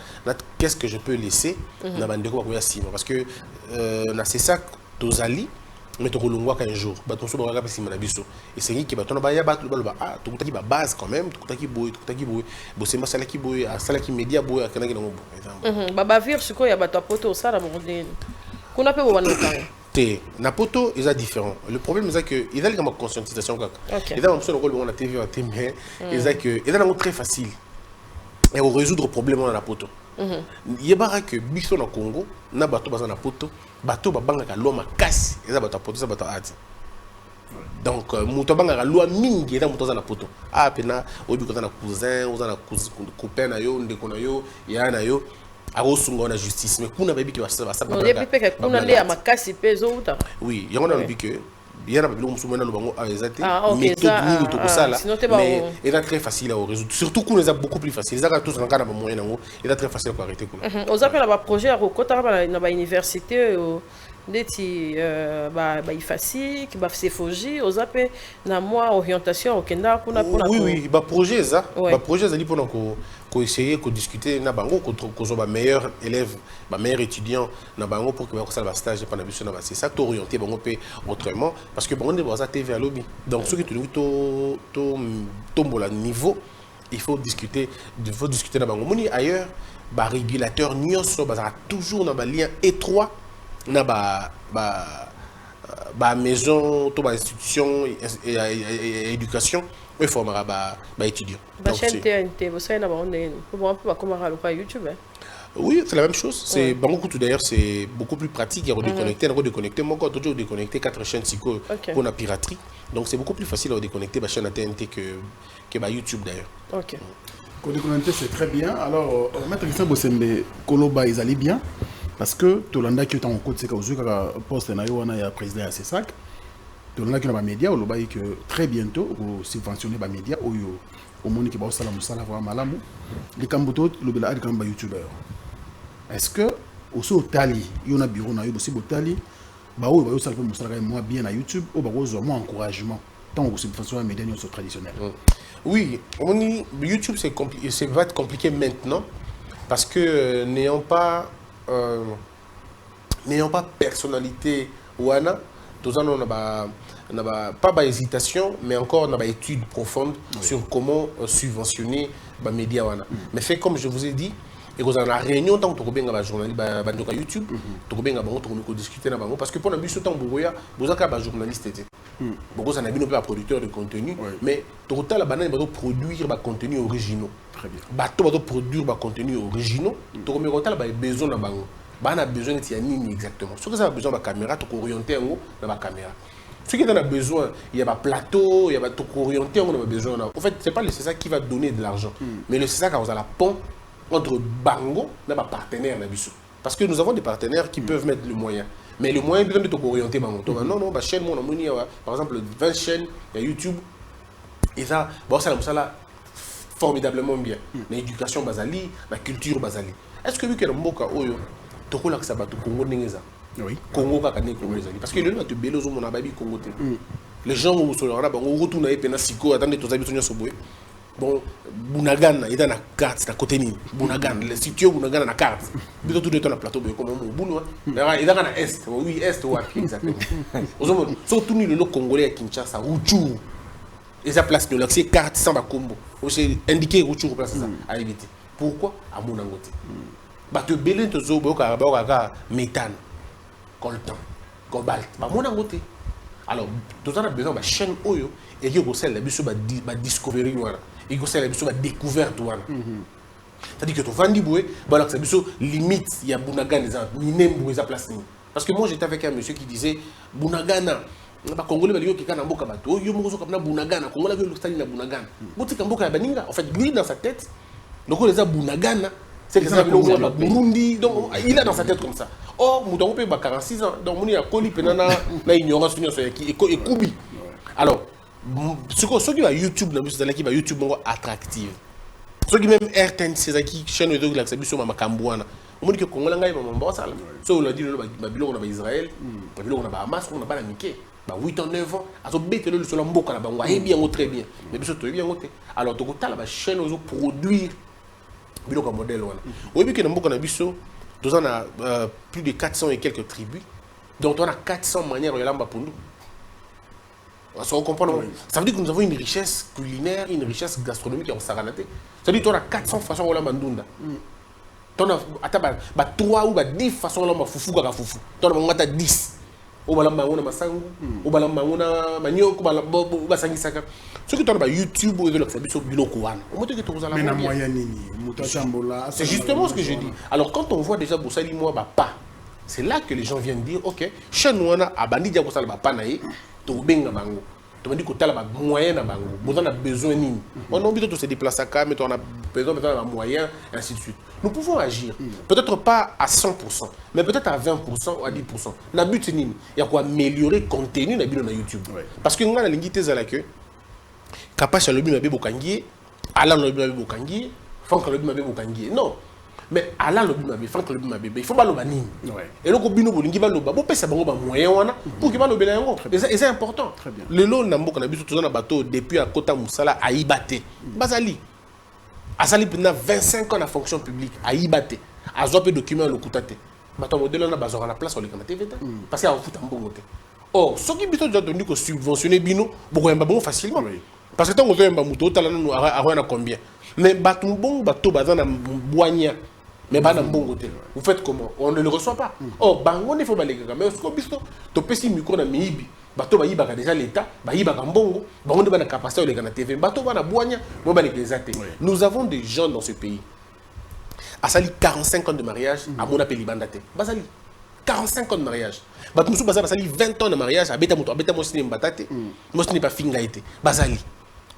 qu'est-ce que je peux laisser na bande ko ba sima parce que na c'est ça tozali mais to kolongwa qu'un jour ba ton so ba ka sima na biso et c'est qui ba ton ba ya ba ba ah to kutaki ba base quand même to kutaki boy bo c'est masala ki boy à sala ki média boy kana ki na mo baba vir siko ya ba to poto ça la bon kuna pe bo wanokanga na poto est différent. Le problème c'est que il y a une conscientisation il y a un rôle on la TV mais il y a très facile et on résoudre problème dans la poto. Il y a que biso na Congo na bato baza na poto bato babanga ka loi makasi eza bato poto ça bato ati. Donc muto banga ka loi mingi eza muto za na poto. Ah pena obi ko na cousin, oza na copain na yo ndeko na yo ya na yo arosunga na justice mais kuna baby ki basa on est plus que kuna le makasi pezo uta oui yango na lobi que bien na babilo musumena lo bango ezate méthode ni to kosala mais il est très facile à résoudre surtout qu'on les a beaucoup plus facile ça tous en kana ba moyen nango il est très facile à arrêter kuna aux appels à projet à kota na ba université ndeti ba ifasi ki ba sefoji aux appels na moi orientation okenda kuna kuna oui ba projet ça ba projet ça li pour ko essayer ko discuter na bango ko zo ba meilleur élève ba meilleur étudiant na bango pour que ba ça ba stage pendant biso na ba c'est ça to orienter bango pe autrement parce que bango de ba TV à lobby donc ceux qui to tombola niveau il faut discuter na bango moni ailleurs ba régulateur nyonso ba toujours na ba lien étroit na ba ba maison to ba institution et éducation il formera ba étudiants. Ba chaîne TNT vous savez na ba on est pour comment à YouTube. Oui, c'est la même chose. C'est Bangokutu d'ailleurs, c'est beaucoup plus pratique. Il y a redéconnecté, Moi, quand je déconnecté 4 chaînes psycho pour la piraterie. Donc c'est beaucoup plus facile à déconnecter ma chaîne à TNT que YouTube d'ailleurs. Ok. Déconnecter, c'est très bien. Alors, Maître Christian Bossembe, Koloba, ils allaient bien. Parce que Tolanda qui est en côte, c'est qu'au poste na il y a président à CESAC. Tolanda qui est dans les médias, on que très bientôt, on subventionner les médias, au monde qui va au salam, malamu. Les Kamboto, le bela est youtubeur. Est-ce que aussi au Tali, il y a un bureau na aussi au Tali, bah oui, bah ça fait moi bien à YouTube, ou bah moi encouragement tant que c'est façon médias traditionnels. Oui, YouTube c'est compliqué, ça va être compliqué maintenant parce que n'ayant pas personnalité ouana, tous on n'a pas d'hésitation, mais encore on a une étude profonde sur comment subventionner les médias ouana. Mais fait comme je vous ai dit. Et vous avez la réunion tant que vous avez journaliste YouTube, vous avez discuter parce que pour la mission temps vous avez un journaliste vous avez un producteur de contenu mais total la banane va produire des contenus originaux. Très bien. Bateau va produire des contenus originaux, vous avez besoin de on a besoin de exactement. Ce que ça a besoin de la caméra, tu orienter dans la caméra. Ce qui en a besoin, il y a un plateau, il y a tout orienté, on a besoin. En fait, c'est pas le CESA qui va donner de l'argent, mais le CESA qui a la pont entre Bango et les partenaires. Parce que nous avons des partenaires qui peuvent mettre le moyen. Mais le moyen besoin de t'orienter. Non, chaîne, par exemple, 20 chaînes, il y a YouTube. Et ça, ça là, formidablement bien. L'éducation basali, la culture basali. Est-ce que vu qu'il y a un mboka, tu as que ça va te Congo n'engeza? Oui. Congo va gagner Congo. Parce que le nom de Belozo, mon ababi Congo. Les gens où sont là, on retourne à Penasiko, attendez, tous les habitants sont beaux. Bon, Bunagana, il est dans la carte, à côté de Bunagana, le site Bunagana dans la carte. Mais tout le temps, le plateau, comme il est dans l'Est, oui, Est, ou exactement. Surtout le nom congolais à Kinshasa, Rouchou. Et ça place l'accès carte sans Bakombo. C'est indiqué Rouchou place ça, à éviter. Pourquoi? À mon angoté. Bah, tu belé, tu as méthane, coltan, cobalt, bah, mon angoté. Alors, tout ça, on a besoin de chaîne Oyo et il y a aussi la mission de discovery. Il y a aussi la mission de découverte. C'est-à-dire que tu vas dire que la mission limite, il y a Bunagana, il y a place. Parce que moi, j'étais avec un monsieur qui disait Bunagana, les Congolais, ils ont un boka bateau, ils ont un Bunagana, les Congolais, ils ont un Bunagana. En fait, lui, dans sa tête, donc les a Bunagana. C'est que ça veut Burundi, donc il a dans sa tête comme ça. Or, nous avons 46 ans, donc il y a Koli Penana, la ignorance et Kubi. Alors, ceux qui va YouTube, c'est qui va YouTube attractive. Ceux qui même RTN, c'est qui chaîne de la Sabiso Mamakambouana. On dit que Congolais, il y a un bon salaire. Ça, on a dit que on a Israël, on a Hamas, on n'a pas la Mickey. 8 ans, 9 ans, à ce bête, le sol en boca, on va bien, très bien. Mais bien sûr, bien. Alors, tu as la chaîne aux produire. Biloko modèle oui que dans nous avons plus de 400 et quelques tribus donc on a 400 manières de lamba pour nous. On comprend. Ça veut dire que nous avons une richesse culinaire, une richesse gastronomique en Saranaté. Ça veut dire qu'on a 400 façons de lamba ndunda. On a 3 ou 10 façons de lamba foufou kaka foufou. On a 10. On a masangu, on a manioc, on a sangisaka. Ce que tu as YouTube ou de c'est justement ce que je dis. Alors quand on voit déjà Boussali moi pas, c'est là que les gens viennent dire ok, chez nous on a abandi dia Boussali pas naï, to benga bango. Tu me dis que tu as moyen à bango, vous en a besoin ni. On a envie de se déplacer à mais on a besoin de moyens ainsi de suite. Nous pouvons agir, peut-être pas à 100%, mais peut-être à 20% ou à 10%. Le but c'est il y a quoi améliorer le contenu de YouTube. Parce que nous avons la que Kapach a le but de Bokangi, Alain le but de Bokangi, Franck le but de Bokangi. Non, mais Alain le but de Franck le but de il faut pas le bannir. Et le Bino Bolingi va le bas, bon, ça va moyen pour qu'il va le bénéfice. Et c'est important. Le lot n'a pas vu tout dans bateau depuis à Kota Moussala à Ibate. Basali. Asali pendant 25 ans la fonction publique à Ibate. À Zope document le Koutate. Bateau modèle on a besoin de la place sur les TV parce qu'il y a un foot en bon côté. Or, ce qui est entendu que subventionner Bino, beaucoup facilement. Parce que tant que vous avez un mouton, tu as combien. Mais bateau bon, bateau bazan na boigna. Mais bana mbongo te. Vous faites comment? On ne le reçoit pas. Oh, bango ne faut pas les gars. Mais ce qu'on bisto, to pesi micro na miibi. Bato ba yiba déjà l'état, ba yiba mbongo, bango de bana capacité les gars na TV. Bato bana boanya, mo ba les exacté. Nous avons des gens dans ce pays. Asali 45 ans de mariage, à mon appel libandate. Basali 45 ans de mariage. Bato musu basali 20 ans de mariage, abeta mo sini mbatate. Mo sini pas finga été. Basali.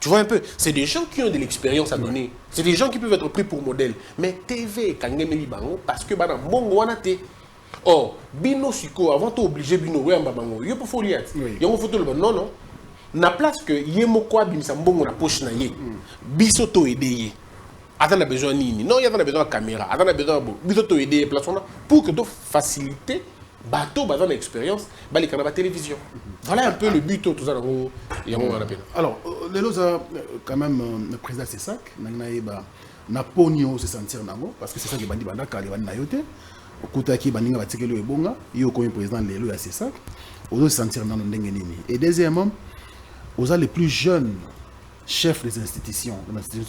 Tu vois un peu, c'est des gens qui ont de l'expérience à donner. C'est des gens qui peuvent être pris pour modèle. Mais TV, kangemeli bango, parce que bana bongo wanate. Or, bino siko, avant de obligé bino, ouais, mbabango, yo pour foliat. Yo photo le non, non. Na place que yemo kwa bimisa mbongo na poche na ye. Biso to aider ye. Attends, on a besoin nini. Non, il y a besoin de caméra. Attends, on a besoin de biso to aider place pour que to faciliter bateau, besoin d'expérience, les canaux de télévision. Voilà un peu le but tout ça. Alors, les loza quand même le président Sessac, na ponyo se sentir nango parce que c'est ça qui bandi banda kali bandi nayote. Okutaki baninga batikelo ebonga, yo comme président lelo ya Sessac, ozo se sentir nango ndenge nini. Et deuxièmement, oza les plus jeunes chefs des institutions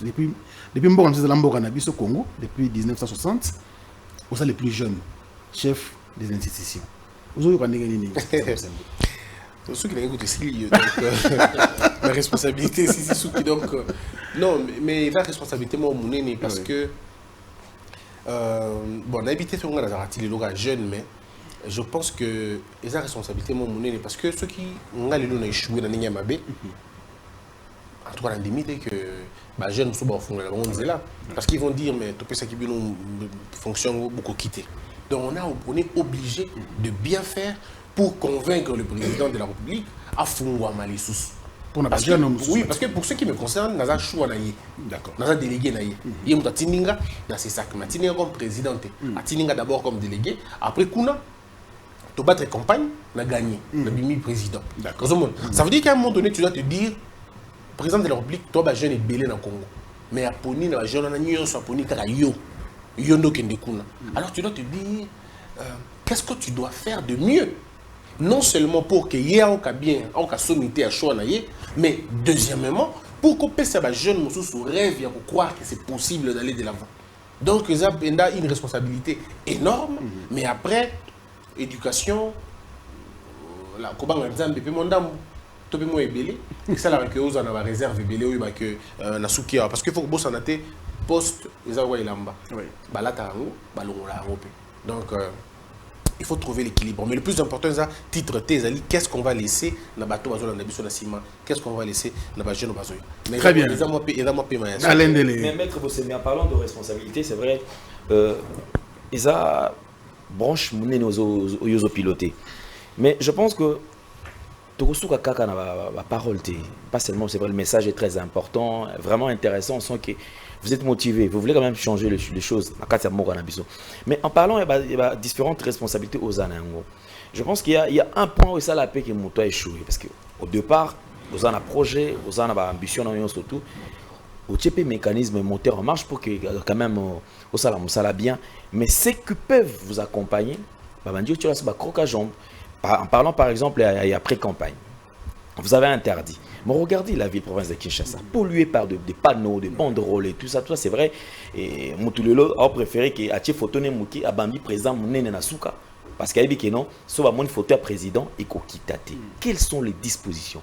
depuis mboka na mboka na biso Congo depuis 1960, oza les plus jeunes chefs des institutions. Vous avez ceux qui écoutent ici, la responsabilité, c'est ceux qui donc. Non, mais la responsabilité, moi, mon parce que. Bon, on a habité sur les jeunes, mais je pense que la responsabilité, moi, mon parce que ceux qui ont échoué dans les Niamabé, en tout cas, on a limité que les jeunes sont là. Parce qu'ils vont dire, mais tout ça qui fonctionne beaucoup quitter. Donc on est obligé de bien faire pour convaincre le président de la République à Fungwa Malissous. Oui, parce que pour ce qui me concerne, nous avons choix d'accord. Nous avons délégué il y a Tininga dans ces sacs. Tininga comme président, Tininga d'abord comme délégué. Après Kuna, tu battre campagne, on a gagné, on a mis président. D'accord. Ça veut dire qu'à un moment donné, tu dois te dire, président de la République, toi, jeune est belé dans le Congo. Mais à Poni, la jeune, on a mis un Poni Karayo. Alors tu dois te dire, qu'est-ce que tu dois faire de mieux? Non seulement pour qu'il y ait un bien, un sommité à choix, mais deuxièmement, pour qu'on puisse les jeunes sous rêve et croire que c'est possible d'aller de l'avant. Donc, il y a une responsabilité énorme, mais après, éducation, la Koban Nzambe, tu peux m'aider, et ça, la réserve, parce qu'il faut que vous en ayez poste les awa ilamba balata ngo balongola ngo. Donc il faut trouver l'équilibre, mais le plus important c'est titre tezali, qu'est-ce qu'on va laisser na bateau bazo na biso na ciment, qu'est-ce qu'on va laisser na ba jeune bazo. Mais très bien, mais maître Bossemi, en parlant de responsabilité, c'est vrai, isa branche mouné aux yozo piloté, mais je pense que Tokosuka Kaka na parole, pas seulement, c'est vrai, le message est très important, vraiment intéressant, on sent que vous êtes motivé, vous voulez quand même changer les choses. Mais en parlant, il y a différentes responsabilités aux Anango. Je pense qu'il y a un point où ça la paix qui est échoué. Parce qu'au départ, vous avez un projet, vous avez une ambition, surtout, au TP mécanisme moteur en marche pour que quand même, ça la bien. Mais ceux qui peuvent vous accompagner, en parlant par exemple, il y a pré-campagne. Vous avez interdit. Mais regardez la ville province de Kinshasa, polluée par des panneaux, des banderoles et tout ça, c'est vrai. Et Moutulelo a préféré que Atie Fotone Mouki a bambi président Mounene Nasuka. Parce qu'il y a dit que non, sauf à mon photo à président et Kokitate. Quelles sont les dispositions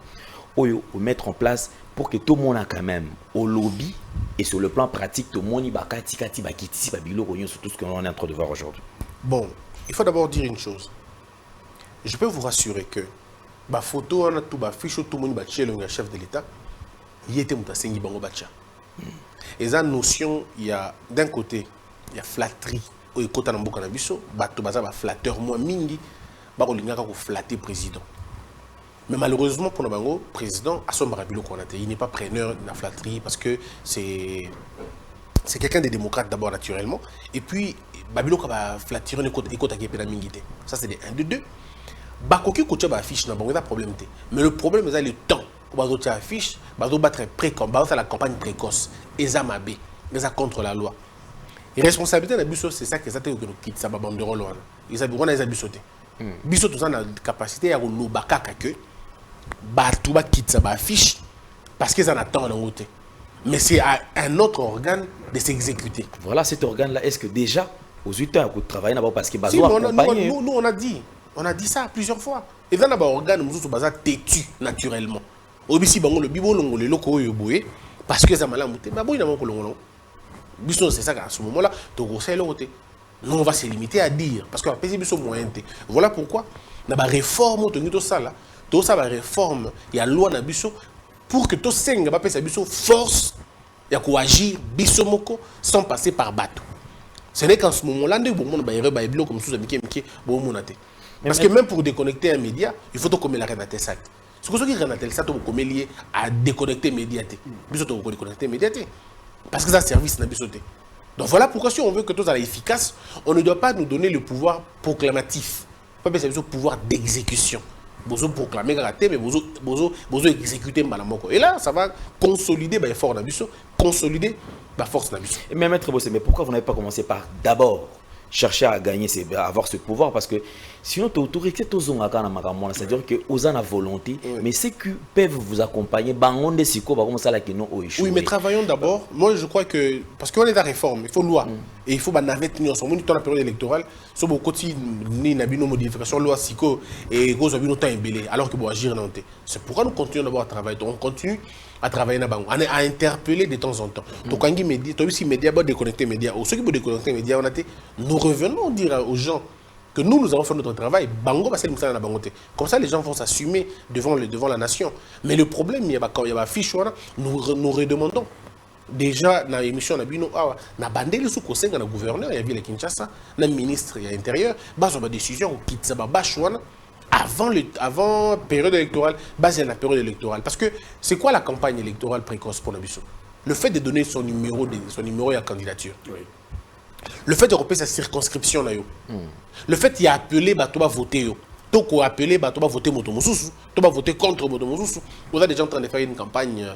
au mettre en place pour que tout le monde a quand même au lobby et sur le plan pratique, tout le monde y sur tout ce qu'on est en train de voir aujourd'hui? Bon, il faut d'abord dire une chose. Je peux vous rassurer que la photo, on a tout fiche, tout le monde le chef de l'État, il était Moutasengi Bango Bacha. Et ça, notion, il y a d'un côté, il y a flatterie. Au côté de Mbokanabiso, bato baza flatteur moi mingi, bako lingaka ko flatter président. Mais malheureusement pour Nabango, président a son marabilo qu'on a il n'est pas preneur de la flatterie parce que c'est quelqu'un de démocrate d'abord naturellement et puis babilo ka ba flattir ne côté qui pena mingité. Ça c'est des 1 de 2. Bakoki ko tchaba affiche na bango, pas problème té. Mais le problème c'est le temps. Pour bazo tcha affiche, bazo battre précoce, bazo la campagne précoce, eza mabé, eza contre la loi. La responsabilité de Bisso, c'est ça que ça te quitte sa banderole. Ils ont des abussotés. Bisso, tout ça, a la capacité à l'obaka que Batouba quitte sa affiche parce qu'ils en attendent en route. Mais c'est à un autre organe de s'exécuter. Voilà cet organe-là. Est-ce que déjà, aux 8 ans, pour travailler d'abord parce que Si, mais nous, on a dit ça plusieurs fois. Et dans les organes, nous sommes têtus naturellement. Au bisi bango le bibo longo le loko yo boye parce que ça m'a l'amour. Mais bon, il y a mon colon. Biso c'est ça qu'à ce moment-là, tu conseilles le côté. Nous on va se limiter à dire parce que la PC biso moyen. Voilà pourquoi na ba réforme to ça là. Tout ça va réforme, il y a loi na biso pour que tout senga ba pesa biso force ya ko agir biso moko sans passer par bateau. Ce n'est qu'en ce moment-là que bon monde ba yere ba ebilo comme sous amike bon monate. Parce que même pour déconnecter un média, il faut que la Renatel ça. Ce que qui Renatel ça to lié à déconnecter média té. Biso to déconnecter média té. Parce que ça service na biso té. Donc voilà pourquoi si on veut que tout soit efficace, on ne doit pas nous donner le pouvoir proclamatif. Pas besoin de pouvoir d'exécution. Bozo proclamer raté mais bozo exécuter malamoko. Et là ça va consolider ba effort na biso, consolider ba force na biso. Mais maître Bossé, mais pourquoi vous n'avez pas commencé par d'abord chercher à gagner, à avoir ce pouvoir? Parce que sinon, c'est-à-dire que vous avez la volonté, mais ceux qui peuvent vous accompagner, oui, mais travaillons d'abord. Moi, je crois que, parce qu'on est dans la réforme, il faut loi. Et il faut la tenir ensemble. Dans la période électorale, sur le côté, il y a une modification loi SICO et vous avez temps embellé, alors que vous agir dans le c'est pourquoi nous continuons d'abord à travailler. Donc, on continue à travailler là-bas, à interpeller de temps en temps. Donc, quand il média, toi aussi, média, déconnecter média, ou ceux qui veulent déconnecter média, nous revenons dire aux gens que nous avons fait notre travail. Bango, comme ça, les gens vont s'assumer devant la nation. Mais le problème, il y a fiche, nous redemandons. Déjà, dans l'émission, on a bandé le sous-conseil dans le gouverneur, il y avait le Kinshasa, le ministre de l'Intérieur, il y a des décisions qui sont avant la période électorale, basée la période électorale. Parce que c'est quoi la campagne électorale précoce pour Nabiso? Le fait de donner son numéro à la candidature. Oui. Le fait de repérer sa circonscription. Le fait qu'il a appelé Batoba voter. Donc, il a appelé Batoba voter Motomoussou. Tu vas voter contre Motomoussou. Vous êtes déjà en train de faire une campagne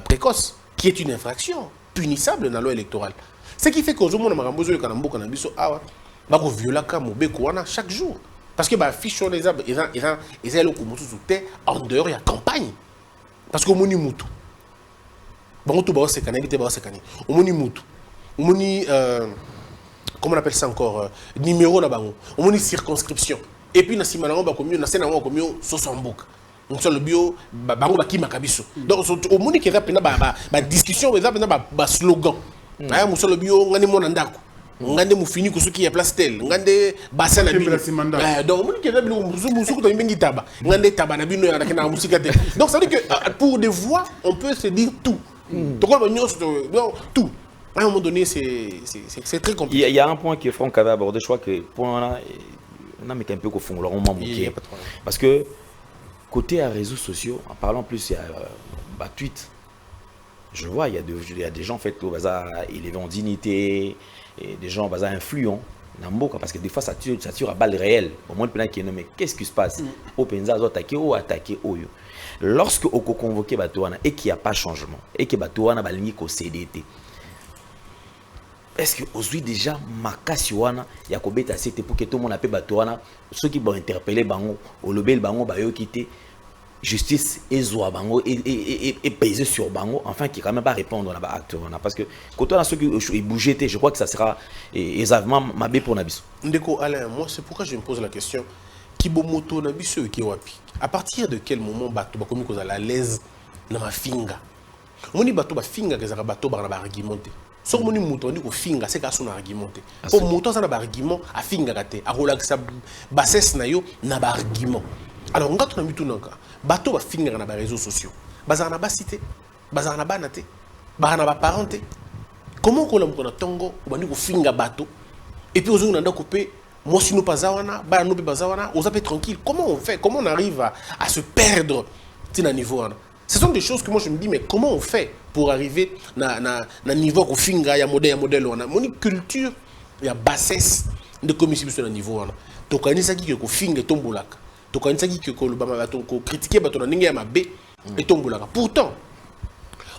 précoce qui est une infraction punissable dans la loi électorale. Ce qui fait qu'aujourd'hui, on a besoin de violer chaque jour. Parce que les fiches sont les arbres, ils ont en dehors de la campagne. Parce que au moni mutu. Bon, tout bas c'est canali, tout bas c'est canali. Au moni mutu. Au moni comment on appelle ça encore numéro na bango. Au moni circonscription. Et puis na simanango ba komio na sena komio sosambok. Donc sur le bio bango ba kima kabiso. Donc au moni qui est ba discussion, ba slogan. Aya musolo le bio ngani mona ndako. Ngande mufini kusuki ya plastel ngande bassin na bino donc mon qui est musuku to mbengi taba ngande taba na bino ya na musika te donc ça veut dire que pour des voix on peut se dire tout tout à un moment donné c'est très compliqué. Il y a un point que Franck avait abordé, je crois que pour on a mis un peu qu'au fond leur manqué parce que côté à réseaux sociaux en parlant plus il y a tweet je vois il y a des gens en fait au bazar élevés en dignité et des gens influents parce que des fois ça tire à balles réelles au moins plein qui est nommé qu'est-ce qui se passe au penza attaquer ou attaquer oyo lorsque on convoqué Batouana et qu'il n'y a pas changement et que Batouana balingi ko CDT est-ce que aujourd'hui déjà makasiwana ya ko beta c'était pour que tout le monde appelle Batouana ceux qui vont interpeller bango au lobel bango ba yo quitter justice et bango et peser sur bango enfin qui quand même pas répondre à l'acte parce que quand on a ceux qui bougent je crois que ça sera exactement mabé pour Nabiso. Ndeko Alain, moi c'est pourquoi je me pose la question qui bomoto Nabiso qui wapi à partir de quel moment bato ba komi ko à l'aise na ma finga moni bato ba finga que ça bato ba argumenter so moni muto ndiko finga c'est ka son argumenter pour muto ça na ba argument a finga kate a relaxa bassesse na yo na ba argument alors ngato na mitu naka bato ba finga na ba réseaux sociaux bazana ba cité bazana ba naté bazana ba parenté comment ko la mukona tongo bandi ko finga bato et puis aujourd'hui on a coupé moi si nous pas zawana ba no be bazawana on s'appelle tranquille comment on fait comment on arrive à se perdre à niveau là ce sont des choses que moi je me dis mais comment on fait pour arriver na niveau ko finga ya modèle on a mon culture ya bassesse de commission sur le niveau là to kanisa ki ko finga tombolaka to kanisa ki ko lo ba to ko critiquer ba to na ninga ya mabe et tombolaka pourtant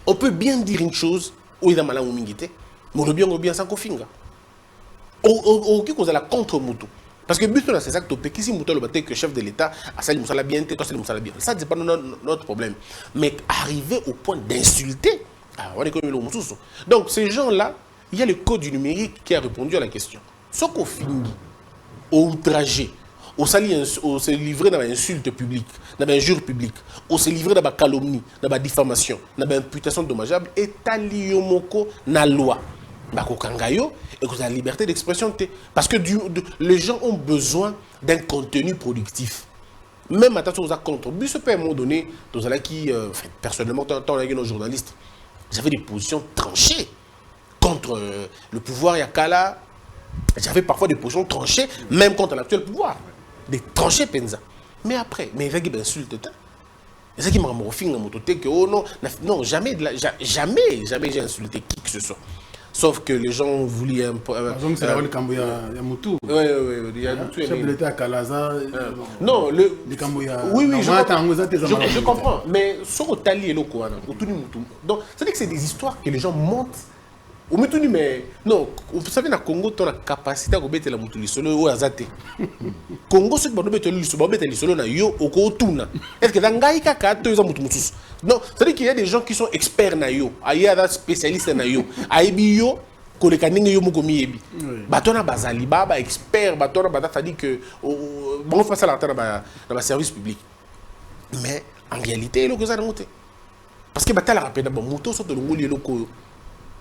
on peut bien dire une chose ou il a mal à mingité mais on bien sans ko finga au qui cause la contre mutu parce que but c'est ça que tu peux si mutu le battre que chef de l'état a ça musala bien toi c'est musala bien ça c'est pas notre problème mais arriver au point d'insulter donc ces gens là il y a le code du numérique qui a répondu à la question Ce qu'on finit, outragé, on s'est livré dans l'insulte publique, dans l'injure publique, on s'est livré dans la calomnie, dans la diffamation, dans l'imputation dommageable, et taliyomoko na loi. Bakokangayo, et que vous avez la liberté d'expression. Parce que les gens ont besoin d'un contenu productif. Même attention aux contribué, ce peut à un moment donné, personnellement, tant que nos journalistes, j'avais des positions tranchées contre le pouvoir Yakala. J'avais parfois des positions tranchées, même contre l'actuel pouvoir. Des tranchées penza. Mais après, mais il y a des insultes. Il y a des insultes que oh non, jamais j'ai insulté qui que ce soit. Sauf que les gens voulaient un peu. Par exemple, c'est la rôle Kamboya Moutou. Oui, il y a Moutou. Chef de l'État à Kalaza. Non, le Kamboya. Oui, je comprends. Mais sur le tali et le Kouana, donc, c'est-à-dire que c'est des histoires que les gens montent. Au Moutouni, mais non, vous savez, dans le Congo, tu as la capacité à mettre la Moutouni solo ou à Zate. Congo, ceux qui vont mettre le solo, na yo, au Koutuna. Est-ce que dans le Gaïka, tu as Moutoumus? Non, c'est-à-dire qu'il y a des gens qui sont experts na yo, il y a des spécialistes na yo, aïbi yo, kolekaninga yo mokomi yebi. Batona bazali, baba expert, batona bata, c'est-à-dire que bon, on fait ça dans le service public. Mais en réalité, il y a que ça dans parce que bata la rappelle d'abord, mouton sort de l'ongoli et le ko.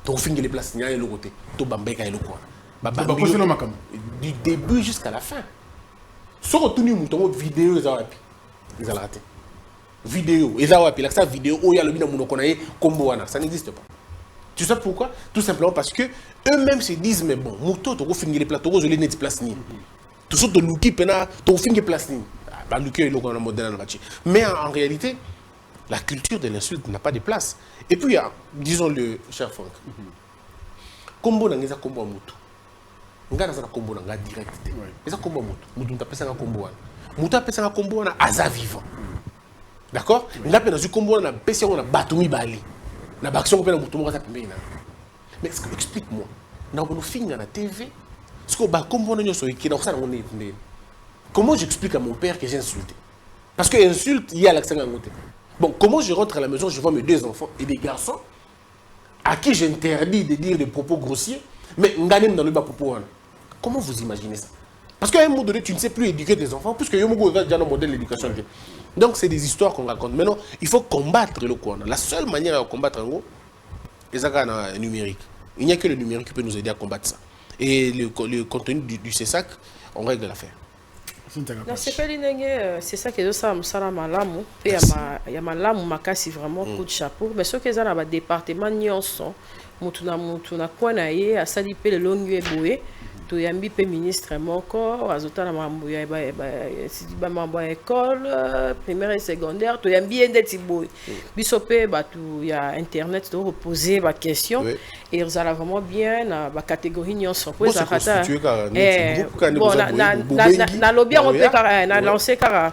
Donc, on les places, il y a le côté. Tout bambeka et le quoi. Du début jusqu'à la fin. Si on retourne une vidéo, ils ont raté. Vidéo, ils ont raté. La vidéo, il y a le bina mounokonaye, komboana. Ça n'existe pas. Tu sais pourquoi? Tout simplement parce que eux-mêmes se disent, mais bon, mouton, tu vas finir les plateaux, je les net place ni. Tout ça, tu vas finir les places ni. Mais en réalité, la culture de l'insulte n'a pas de place. Et puis, disons-le, cher Franck, Kombo n'a pas Kombo à Moutou. On a Kombo n'a direct. Il y a Kombo à Moutou. Moutou n'a pas Kombo à Moutou n'a pas Kombo à Aza vivant. D'accord? Il n'a pas Kombo à Pessia, on a Batoumi Bali. On a Baction, on a Moutou, on a Pimé. Mais explique-moi, on a film à la TV. Est-ce qu'on a Kombo à Moutou qui est comment j'explique à mon père que j'ai insulté? Parce que insulte, il y a l'accent à Moutou. Bon, comment je rentre à la maison, je vois mes deux enfants et des garçons à qui j'interdis de dire des propos grossiers, mais nganem dans le bas propos. Comment vous imaginez ça? Parce qu'à un moment donné, tu ne sais plus éduquer tes enfants, puisque Yomogo est déjà dans le modèle d'éducation. Donc, c'est des histoires qu'on raconte. Maintenant, il faut combattre le Kouana. La seule manière à combattre en gros, c'est le numérique. Il n'y a que le numérique qui peut nous aider à combattre ça. Et le contenu du CESAC, on règle l'affaire. C'est ça que ça me malamu et il y a malamu makasi vraiment coup de chapeau mais ce que ça dans département nyonso mutuna kwa na ye asali pe le longue boye to yambi pe ministre moko azotana mambo ya ba mambo ya école primaire et secondaire to yambi endeti boye biso pe batu ya internet to reposer ba question et ils allaient vraiment bien na ba catégorie nyonso pour ça rata bon na lobby on peut na lancer car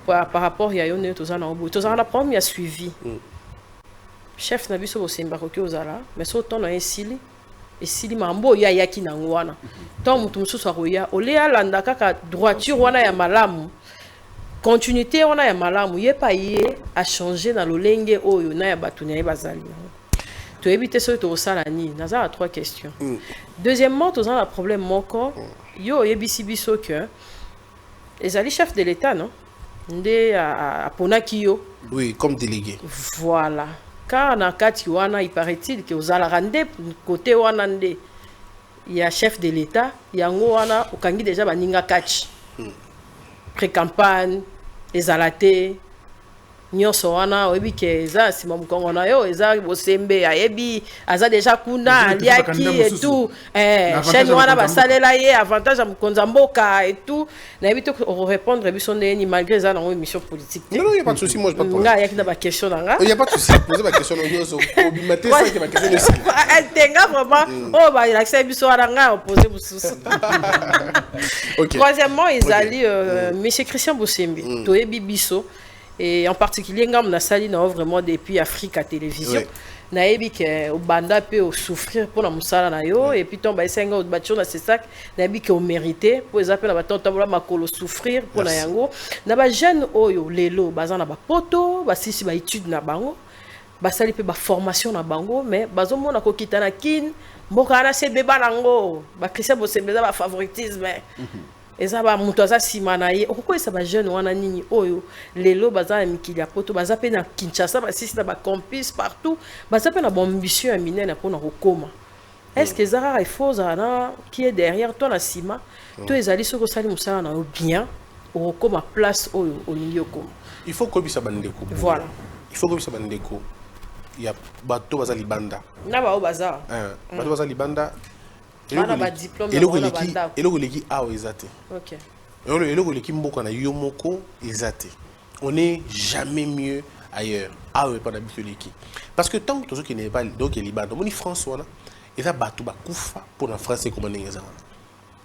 par rapport ya yo ne to za na obo to za na premier suivi chef na biso bosemba ko ozala mais so ton na esili esili mambo ya yaki na ngwana tant mutu mususu akoya olea landa kaka droiture wana ya malamu continuité wana ya malamu ye pa ye a changer na lolenge oyo na ya batu na bazali to éviter ce to sala ni naza a trois questions deuxièmement to za na problème moko yo yebisi biso que ezali chef de l'état non nde a ponaki yo oui comme délégué voilà. Car dans kati wana il paraît-il que aux alarandé côté wana ndé il y a chef de l'état yango wana okangi déjà baninga kati pré-campagne les alaté nyonso wana oyebi ke eza sima mukongo na yo eza bosembe ayebi aza déjà kuna aliaki et tout chaîne wana basalela ye avantage ya mukonza mboka et tout na yebi to répondre biso ndeni malgré ça dans une mission politique non il y a pas de souci moi je pas de problème nga yaki na ba question nga il y a pas de souci poser ma question nyonso obimaté ça que ma question aussi tenga vraiment oh ba il accepte biso nga poser bususu troisièmement ils allaient monsieur Christian Bosembi to yebi biso et en particulier ngam na sali na vraiment depuis Afrique à télévision na yebi ke au banda pe au souffrir pour la musala na yo et puis tomba esenga au batcho na c'est ça na yebi ke au mériter pour les appeler na batonta bola makolo souffrir pour na yango na ba jeune oyo lelo bazana ba poto ba sisi ba étude na bango basali pe ba formation na bango mais bazomona ko kitana kin mboka na se beba nango ba Christian Bosembeza ba favoritisme eza ba mutu aza sima na ye okokoyesa ba jeune wana nini oyo lelo baza ya mikili ya poto baza pe na Kinshasa basisi na ba campus partout baza pe na ba ambition ya minene mpona kokoma est-ce que ezara ifozana qui est derrière toi na sima to ezali soko sali musala na bien okoma place oyo olingi okoma il faut que ça bandeko voilà il faut que ça bandeko il y a bato baza libanda na ba baza bato baza libanda bana ba diplôme eloko leki awa ezate OK eloko leki mboka na yo moko ezate on n'est jamais mieux ailleurs awa pas d'habitude leki parce que tant que tozo qui n'est pas donc libanda moni France wana eza bato bakufa pour la France comme ndenge eza wana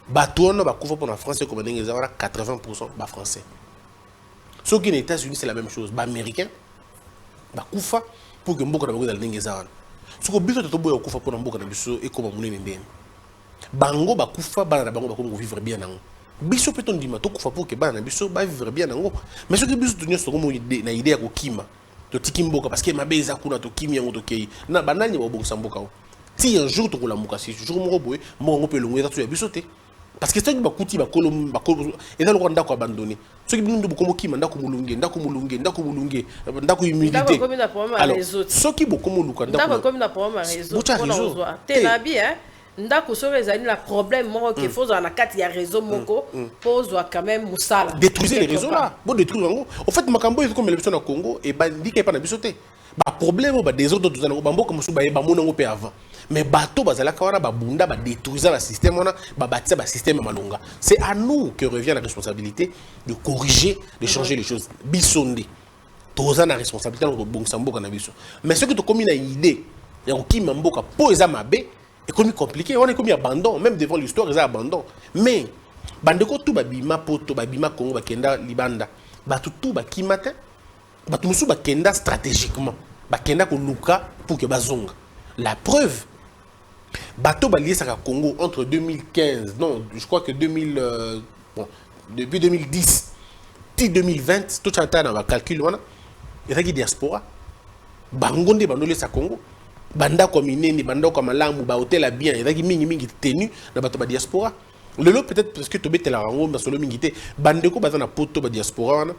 bato wana bakufa pour la France comme ndenge eza wana 80% ba français ceux qui sont aux États-Unis c'est la même chose ba américain bakufa pour que mboka na bango ezala ndenge eza wana soko biso totoboya kokufa pour mboka na biso ekoma monene ndeni bango bakufa bana na bango bakomi vivre bien nango biso pe tondima tokufa pour que bana na biso ba vivre bien nango mais soki biso to nyonso komo na idée ya kokima totiki mboka parce que mabe eza kuna tokimi yango tokei na banani babongisa mboka si un jour tokolamuka si jour moko boye mbongo pe longo eza to ya biso te parce que soki bakuti bakolo eza lokwa ndako abandonné soki bino bokomo kima ndako mulunge ndako humidité alors soki bokomo luka ndako comme na problème réseau pour te na bien ndako so ezali la problème moko que faut na kati ya réseau moko pose quand même musala détruisez les réseaux là bon détruire ngo en fait makambo est comme l'élection na Congo et bandika pas na biso te ba problème ba des autres tozana ba mboka musu ba mona ngo pe avant mais bato bazala kawana ba bunda ba détruire le système wana ba bâtir ba système malonga c'est à nous que revient la responsabilité de corriger de changer les choses bisonde tozana responsabilité ngo bongisa mboka na biso mais ce que to komi na idée ya kokima mboka po eza mabe et comme compliqué on est comme abandon même devant l'histoire ils abandon mais bandeko tout babima poto babima Congo bakenda libanda batu tout bakimata batu musu bakenda stratégiquement bakenda ko luka pour que bazonga la preuve bato balié ça Congo entre 2015 non je crois que 2000 bon depuis 2010 ti 2020 tout ça dans calcul wana il y a qui diaspora bangonde bandole sa Congo banda comme ineni banda comme malamu ba hôtel a bien ezaki mingi tenu na bato ba diaspora lelo peut-être parce que tobete la rango basolo mingi te bandeko bazana poto ba diaspora wana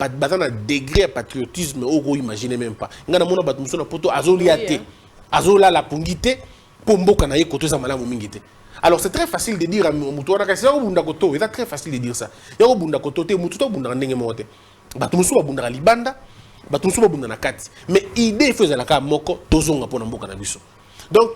bazana degré de patriotisme au imaginer même pas ngana mona bato muso na poto azoliate azola la pungité pour mboka na ye koto za malamu mingi te alors c'est très facile de dire à mutu wana kasi ya bunda koto c'est très facile de dire ça ya bunda koto te mutu to bunda ndenge mote bato muso ba bunda libanda bato musu babunda na kati mais idée faut ezalaka moko tozonga pona mboka na biso donc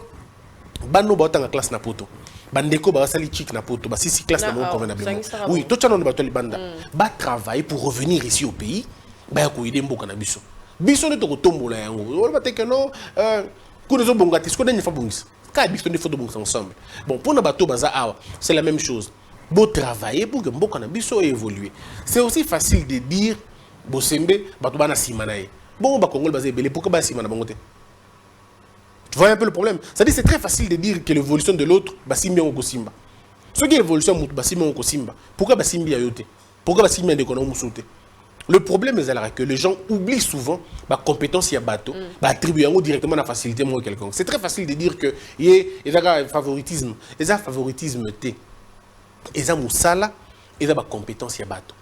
bano baotanga classe na poto bandeko basali chic na poto basisi classe na moko convenablement oui to tchano bato libanda ba travailler pour revenir ici au pays ba ya ko idée mboka na biso biso ne to kotombola yango on va te que non ko zo bonga ti ko denye fa bongisa ka biso ne faut de bongisa ensemble bon pona bato baza awa c'est la même chose beau travailler pour que mboka na biso évolue c'est aussi facile de dire Bosembe bato bana simanaye bon ba Congo basé belé pourquoi ba simana bangote tu vois un peu le problème ça dit c'est très facile de dire que l'évolution de l'autre ba simbi ngo simba ce qui évolution mutu ba simbi ngo simba pourquoi ba simbi ayote pourquoi ba simbi ndeko na musote le problème est que les gens oublient souvent ba compétence ya bato ba attribuer ngo directement la facilité moi quelqu'un c'est très facile de dire que yé ezaka favoritisme té eza musala eza ba compétence ya bato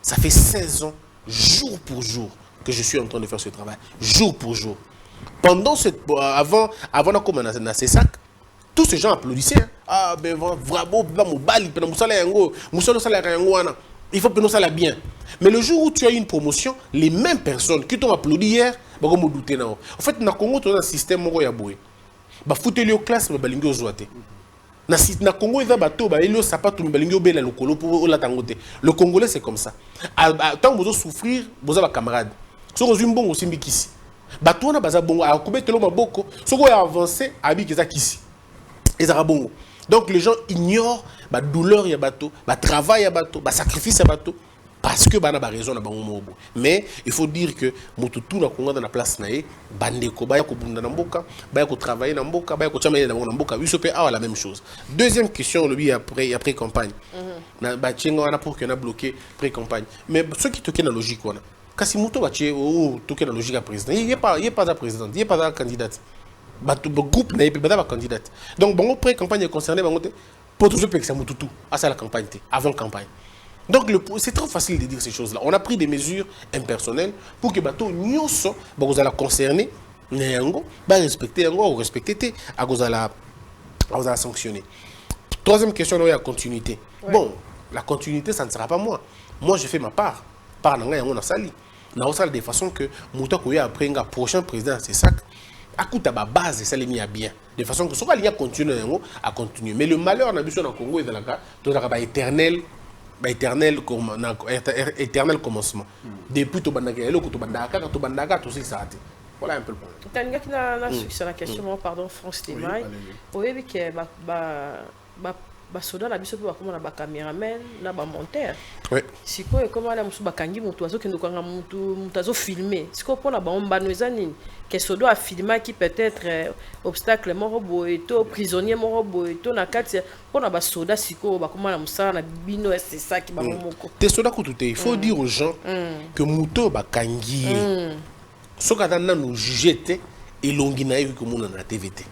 ça fait 16 ans jour pour jour que je suis en train de faire ce travail jour pour jour pendant cette avant comme on a ces sacs tous ces gens applaudissaient hein. Ah ben vraiment ba mobali pe na musala yango musala sala yango wana il faut que nous ça la bien mais le jour où tu as eu une promotion les mêmes personnes qui t'ont applaudi hier ba ko mo douter na en fait na Congo tu as un système moko ya boye ba fouteli au classe ba balingi ozoate na Congo il va bateau ba elio sapato balingi obela lokolo pour la tangote le Congolais c'est comme ça tant vous souffrir vous avez camarade so ko zumbo osimbi kisi bato na baza bongo a kubetelo maboko so ko avancer abi kiza kisi ezara bongo donc les gens ignorent ba douleur ya bateau ba travail ya bateau ba sacrifice ya bateau parce que bana ba raison na bango mobo mais il faut dire que mututu na Congo dans la place naé bandeko ba ya ko bunda na mboka ba ya ko travailler na mboka ba ya ko chamela na mboka biso pe la même chose deuxième question le après campagne na ba tchenga wana pour que na bloqué pré campagne mais ce qui toke na logique wana Kasi muto bache o tout que la logique à président. Il est pas la présidente, il est pas la candidate. Le groupe n'est pas la candidate. Donc bon après campagne concernée bango pour toujours que ça mututu à ça la campagne avant campagne. Donc c'est trop facile de dire ces choses là. On a pris des mesures impersonnelles pour que bateau nyonso ba vous allez concerner néango ba respecter ngo respecter à vous allez sanctionner. Troisième question là, il y a continuité. Ouais. Bon, la continuité ça ne sera pas moi. Moi je fais ma part. Par nanga yango na sali. Na osala de façon que muto ko ya après nga prochain président c'est ça. À coup de base, ça les mis à bien. De façon que ce soit lié à continuer à continuer. Mais le malheur dans le Congo est dans la cas, tout ça éternel commencement. Depuis tout bandaka, tout bandaka, tout ça a été. Voilà un peu le point. Tanga qui n'a sur la question, pardon, France Témaï. Oui, que basoda na biso pe bakoma na bacameraman na bamonteur. Oui. Sikoyo ekoma na musu bakangi mutu azokende kokanga mutu azo filmer. Sikoyo pona baombano eza nini? Que sodo a filmé qui peut-être obstacle moko boye to prisonnier moko boye to na kati pona basoda sikoyo bakoma na musala na bino c'est ça qui bamomoko. Te soda kututé, il faut dire aux gens que muto bakangi. Soka dana nous juger et longi na yebi ko mona na TVT.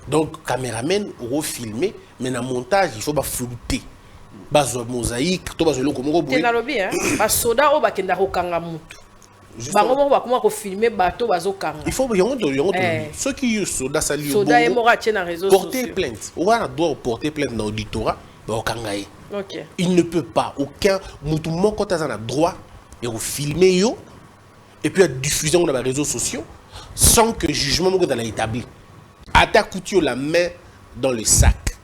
Donc, caméraman, on filmer, mais dans le montage, il faut flouter. Bazo mosaïque, tout bazo loko moko boy. Tena lobi hein. Ba soda o bakenda ko kanga mutu. Ba ngomo ba kuma ko filmer bato bazo kanga. Il faut yongo ceux qui soda sali soda e mora tena réseaux sociaux. Porter plainte. On va doit porter plainte dans l'auditorat, ba kanga ye. OK. Il ne peut pas aucun mutu moko tazana droit et au filmer yo et puis à diffuser dans les réseaux sociaux sans que jugement moko dans l'établi. Attaque la main dans le sac.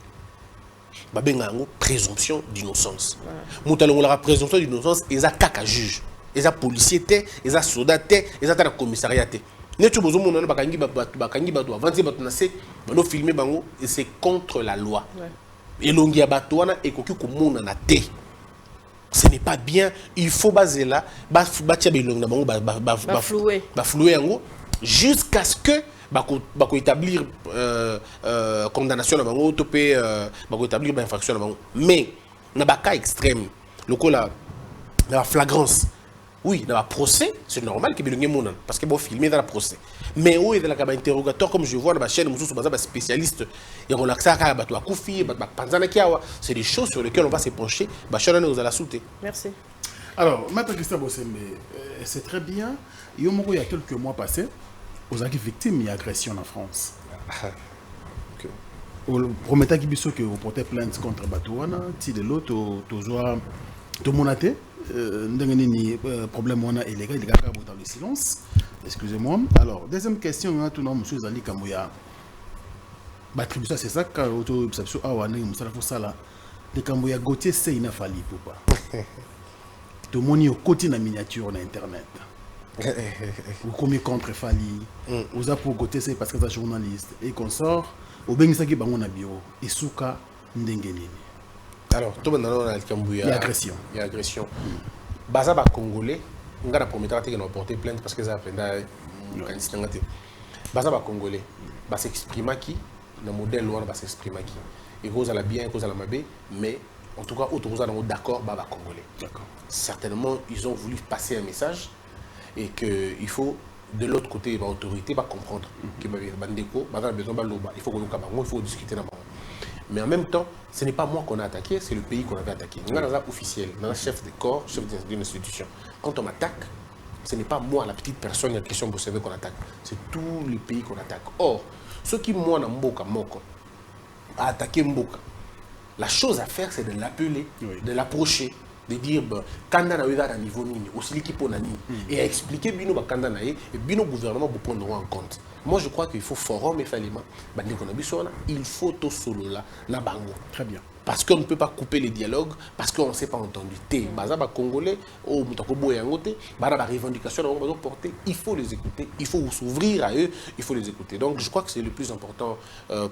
Babengango présomption d'innocence. Moutalongo la présomption d'innocence, ils a caca juge, ils a policier, ils a soldat, ils a commissariat. Netu bozo mon na bakangi bato avancer bato na se bano filmer bango et c'est contre la loi. Et longi ya bato wana ekoki ko mona na te. Ce n'est pas bien, il faut baser là, ba tia belong na bango ba flouer yango jusqu'à ce que bako établir condamnation na bango topé bako établir infraction na bango mais na ba cas extrême le coup la flagrance oui dans le procès c'est normal que bilonge mona parce que bon filmer dans le procès mais oui dans la interrogatoire comme je vois dans la chaîne mususu baza ba spécialiste et on l'accès à bato akufi bato panzana kiawa c'est des choses sur lesquelles on va se pencher ba chaîne nous allons sauter. Merci. Alors maître Christian Bosembe c'est très bien il y a quelques mois passés aux victimes d'agression en France. Au premier temps, que vous portez plainte contre Batouana, si de l'autre, tout le monde problème illégal, il y a dans le silence. Excusez-moi. Alors, deuxième question, tout le monde, M. Zali Kamouya. L'attribution, c'est ça, quand vous avez les Kamouya Gauthier, c'est une faille ou pas. Tout le monde est au côté de la miniature en Internet. Vous commis contre Fali, vous avez pour côté c'est parce que c'est journaliste et qu'on sort au Bengisaki bango na bureau et souka ndengenini. Alors tout le monde a il y a agression. Il y a agression. Baza ba congolais, on a promis de porter plainte parce que ça a fait candidat. Baza ba congolais, ba s'exprimer qui le modèle loin va s'exprimer qui. Et cause à la bien, cause à la mabé, mais en tout cas autour de d'accord ba congolais. D'accord. Certainement ils ont voulu passer un message. Et qu'il faut, de l'autre côté, l'autorité va comprendre qu'il y a besoin de il faut discuter. Mais en même temps, ce n'est pas moi qu'on a attaqué, c'est le pays qu'on avait attaqué. Nous avons un officiel, nous avons un chef de corps, chef d'une institution. Quand on m'attaque, ce n'est pas moi, la petite personne, la question vous savez qu'on attaque. C'est tout le pays qu'on attaque. Or, ceux qui, moi, dans Mboka, a attaqué Mboka, la chose à faire, c'est de l'appeler, de l'approcher. De dire quand on a un niveau nini aussi l'équipe on a nini et à expliquer bino ba kanda na et bino gouvernement vous prendront en compte. Moi je crois qu'il faut forum et falima il faut tout solo là na bango. Très bien. Parce qu'on ne peut pas couper les dialogues parce qu'on ne s'est pas entendu. Baza ba congolais au mutako boyangote bara ba revendication on va porter, il faut les écouter, il faut s'ouvrir à eux, il faut les écouter. Donc je crois que c'est le plus important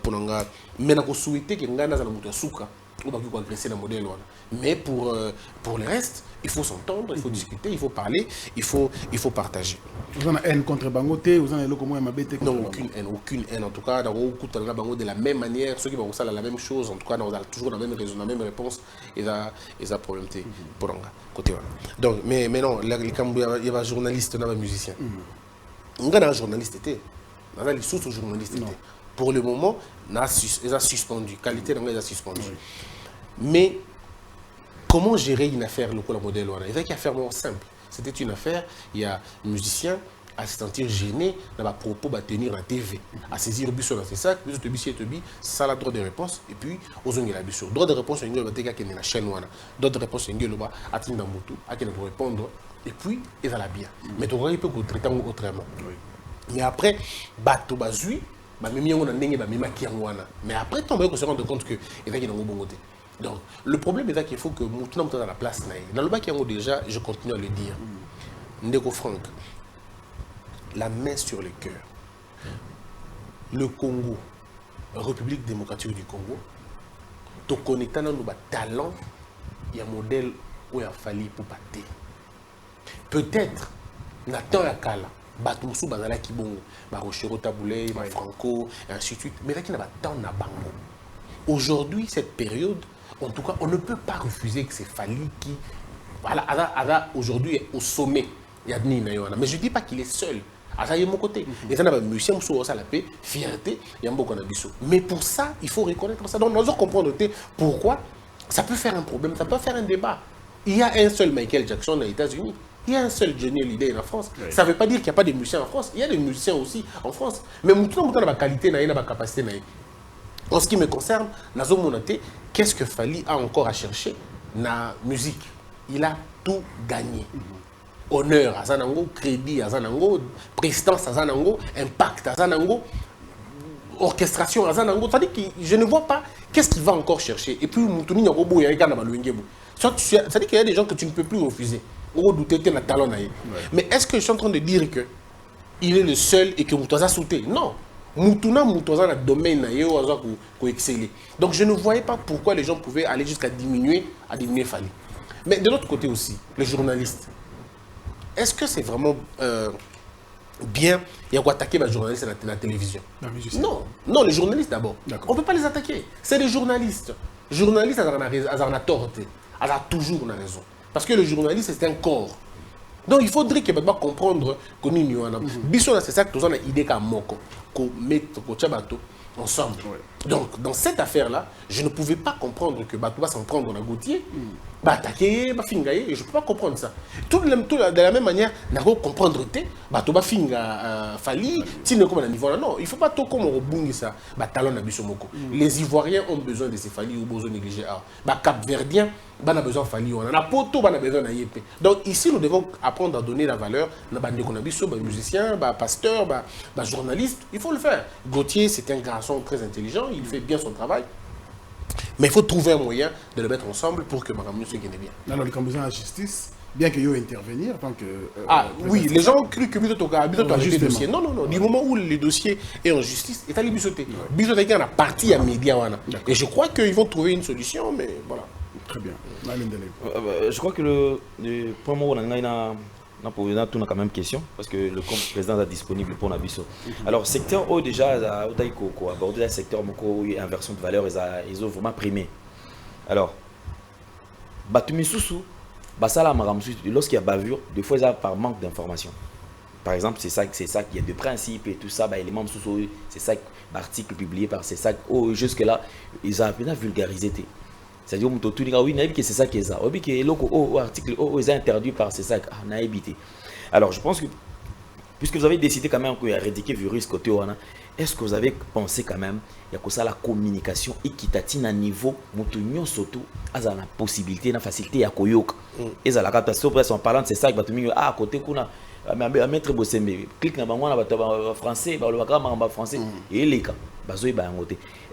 pour nga mais na ko souhaiter que ngana za na mutu suka on va agresser le modèle. Mais pour le reste, il faut s'entendre, il faut discuter, il faut parler, il faut partager. Vous avez une haine contre Bangote, vous avez non, aucune haine. En tout cas, de la même manière, ceux qui vont faire la même chose, en tout cas, on a toujours la même raison, la même réponse, et ça problème. Donc, mais non, il y a un journaliste, il y a un musicien. Il y a un journaliste, il y a un journaliste. Pour le moment, il a suspendu. Qualité, il a suspendu. Mais comment gérer une affaire le modèle? Il y a une affaire simple. C'était une affaire, il y a un musicien à se sentir gêné dans la propos à tenir la TV, à saisir le bus dans ses sacs, le bus et ça a droit de réponse, et puis aux ongles la bus. Droit de réponse, il y a une chaîne, d'autres réponses, il y a atteindre dans moto, à qui pour répondre, et puis il va la bien. Mais tu vois, il peut traiter autrement. Mais après, bateau bazui, mais après, on va se rendre compte que il y a un bon côté. Donc, le problème est qu'il faut que nous sommes dans la place. Dans le bas qui déjà, je continue à le dire. Ndeko Franck, la main sur le cœur. Le Congo, République démocratique du Congo, tu connais nos talents, il y a un modèle où il a fallu pour battre. Peut-être, Nathan Yakala, Batoussou Bazala Kibongo, Barochero Taboulé, Franco, et ainsi de suite, mais là, il n'y a pas tant de bango. Aujourd'hui, cette période, en tout cas, on ne peut pas refuser que c'est Fali qui, voilà, aujourd'hui est au sommet. Mais je ne dis pas qu'il est seul. Il y a mon côté. Il y a un musicien qui a la paix, fierté, il y a beaucoup de choses. Mais pour ça, il faut reconnaître ça. Donc, nous devons comprendre pourquoi ça peut faire un problème, ça peut faire un débat. Il y a un seul Michael Jackson aux États-Unis. Il y a un seul Johnny Hallyday en France. Oui. Ça ne veut pas dire qu'il n'y a pas de musiciens en France. Il y a des musiciens aussi en France. Mais tout le monde a la qualité, il a la capacité. En ce qui me concerne, qu'est-ce que Fali a encore à chercher dans la musique? Il a tout gagné. Honneur à Zanango, crédit à Zanango, prestance à Zanango, impact à Zanango, orchestration à Zanango. C'est-à-dire que je ne vois pas qu'est-ce qu'il va encore chercher. Et puis, c'est-à-dire qu'il y a des gens que tu ne peux plus refuser. Mais est-ce que je suis en train de dire qu'il est le seul et que Moutoza a sauté? Non. Moutoza a un domaine pour exceller. Donc je ne voyais pas pourquoi les gens pouvaient aller jusqu'à diminuer Fali. Mais de l'autre côté aussi, les journalistes. Est-ce que c'est vraiment bien il y a quoi attaquer les journalistes à la télévision? Non, les journalistes d'abord. On ne peut pas les attaquer. C'est les journalistes. Les journalistes, ils ont tort. Ils ont toujours raison. Parce que le journaliste, c'est un corps. Donc il faudrait que nous comprendre que nous avons c'est ça que nous avons idée qu'à Moko, qu'on mette ensemble. Donc dans cette affaire-là, je ne pouvais pas comprendre que Batou va s'en prendre dans la Gauthier, attaquer, fingayer, et je ne peux pas comprendre ça. De la même manière, nous devons comprendre que Batou va finga Fali, comme niveau là. Non, il ne faut pas tout comme on rebonge ça. Talon na Bissomoko. Les Ivoiriens ont besoin de ces Fali ou besoin de négliger. Cap-Verdien, on a besoin de Fali, on a Poto, on a besoin de Yépé. Donc ici, nous devons apprendre à donner la valeur à des musiciens, pasteurs, journalistes. Il faut le faire. Gauthier, c'est un garçon très intelligent, il fait bien son travail. Mais il faut trouver un moyen de le mettre ensemble pour que Maramou se gagne bien. Alors, les besoin de la justice, bien qu'il y ait intervenir, tant que... oui, les gens ont cru que Bisoto a arrêté le dossier. Non. Du moment où le dossier est en justice, il est allé Bisoté. Bisoté est en partie à média. Et je crois qu'ils vont trouver une solution, mais voilà. Très bien. Je crois que le point où on a tout quand même question parce que le président est disponible pour Nabiso. Alors secteur où déjà abordé le secteur où il y a inversion de valeur, ils ont vraiment primé. Alors lorsqu'il y a bavure, des fois ça par manque d'information. Par exemple, c'est ça qu'il y a de principes et tout ça, les membres c'est ça l'article publié par c'est ça jusque là ils ont appelé à vulgariser. C'est-à-dire que c'est ça qui est ça. L'article est interdit par c'est ça qu'on a évité. Alors je pense que, puisque vous avez décidé quand même d'éradiquer le virus côté Wana, est-ce que vous avez pensé quand même qu'il y a ça la communication équitative à niveau où surtout à la possibilité, la facilité à Koyok. Et à la catastrophe, en parlant de c'est ça qui va à côté qu'on a maître Bossembe, clique dans le français, le français, et les cas.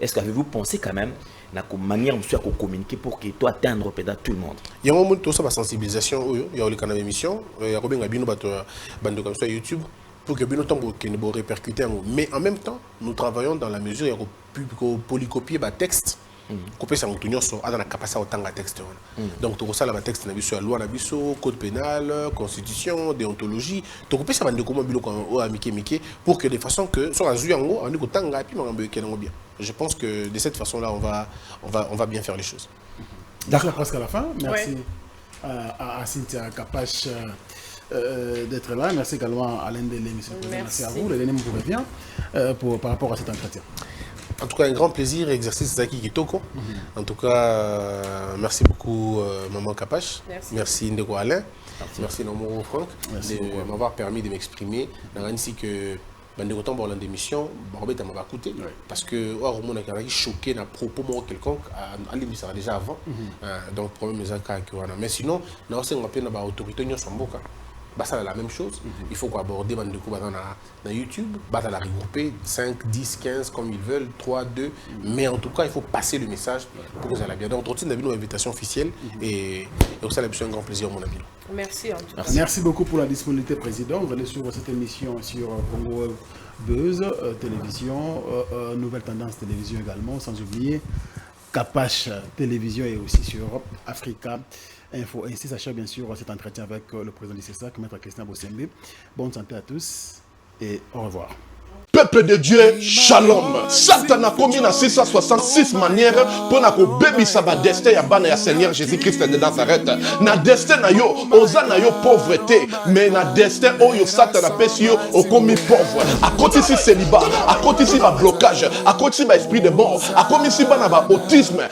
Est-ce que avez-vous pensé quand même la manière de communiquer pour qu'il doit atteindre peut-être tout le monde? Il y a un moment où ça va sensibilisation, il y a un canal d'émission, il y a un YouTube pour que bien autant que répercuter. Mais en même temps, nous travaillons dans la mesure où il y a polycopier le texte Couper ça mutu nyonso a dans la capacité otanga texte donc to ça la texte na biso ya loi na biso code pénal constitution déontologie to couper ça bande comment biloko o amike pour que de façon que soit azu yango on dit kotanga puis makambo ekenango bien. Je pense que de cette façon là on va bien faire les choses. D'accord, presque à la fin. Merci à Cynthia Capache d'être là. Merci également à Alain Delé, monsieur le président. Merci à vous. Le dernier mot vous revient par rapport à cet entretien. En tout cas, un grand plaisir, exercice Zaki Kitoko. En tout cas, merci beaucoup Maman Capache. Merci Ndeko Alain. Merci Nomo Franck de m'avoir permis de m'exprimer. Ainsi que Ndeko Tambo dans l'émission, Barbet m'a coûté parce que on a choqué à propos de quelconque à l'émission déjà avant. Donc problème les cas qui voilà. Mais sinon, nous avons appelé la autorité nous sommes beaucoup. Bah, ça la même chose. Il faut aborder dans YouTube, bah, la regrouper 5, 10, 15 comme ils veulent, 3, 2. Mais en tout cas, il faut passer le message pour que ça aille bien. Donc, on a vu nos invitations officielles et ça a un grand plaisir, mon ami. Merci en tout cas. Merci beaucoup pour la disponibilité, Président. Vous allez suivre cette émission sur Congo Buzz, télévision, Nouvelle Tendance Télévision également, sans oublier Capache Télévision et aussi sur Africa Info. Ainsi s'achève bien sûr cet entretien avec le président du CESAC, Maître Christian Bossembe. Bonne santé à tous et au revoir. Peuple de Dieu, shalom. Satan a commis dans 666 manières pour na ko baby saba destin ya bana ya Seigneur Jésus-Christ de Nazareth. Na destin na yo, oza na yo pauvreté, mais na destin oyo Satan a pesi yo o commis pauvre. A côté si célibat, à côté si ba blocage, à côté si ba esprit de mort, à côté si bana ba autisme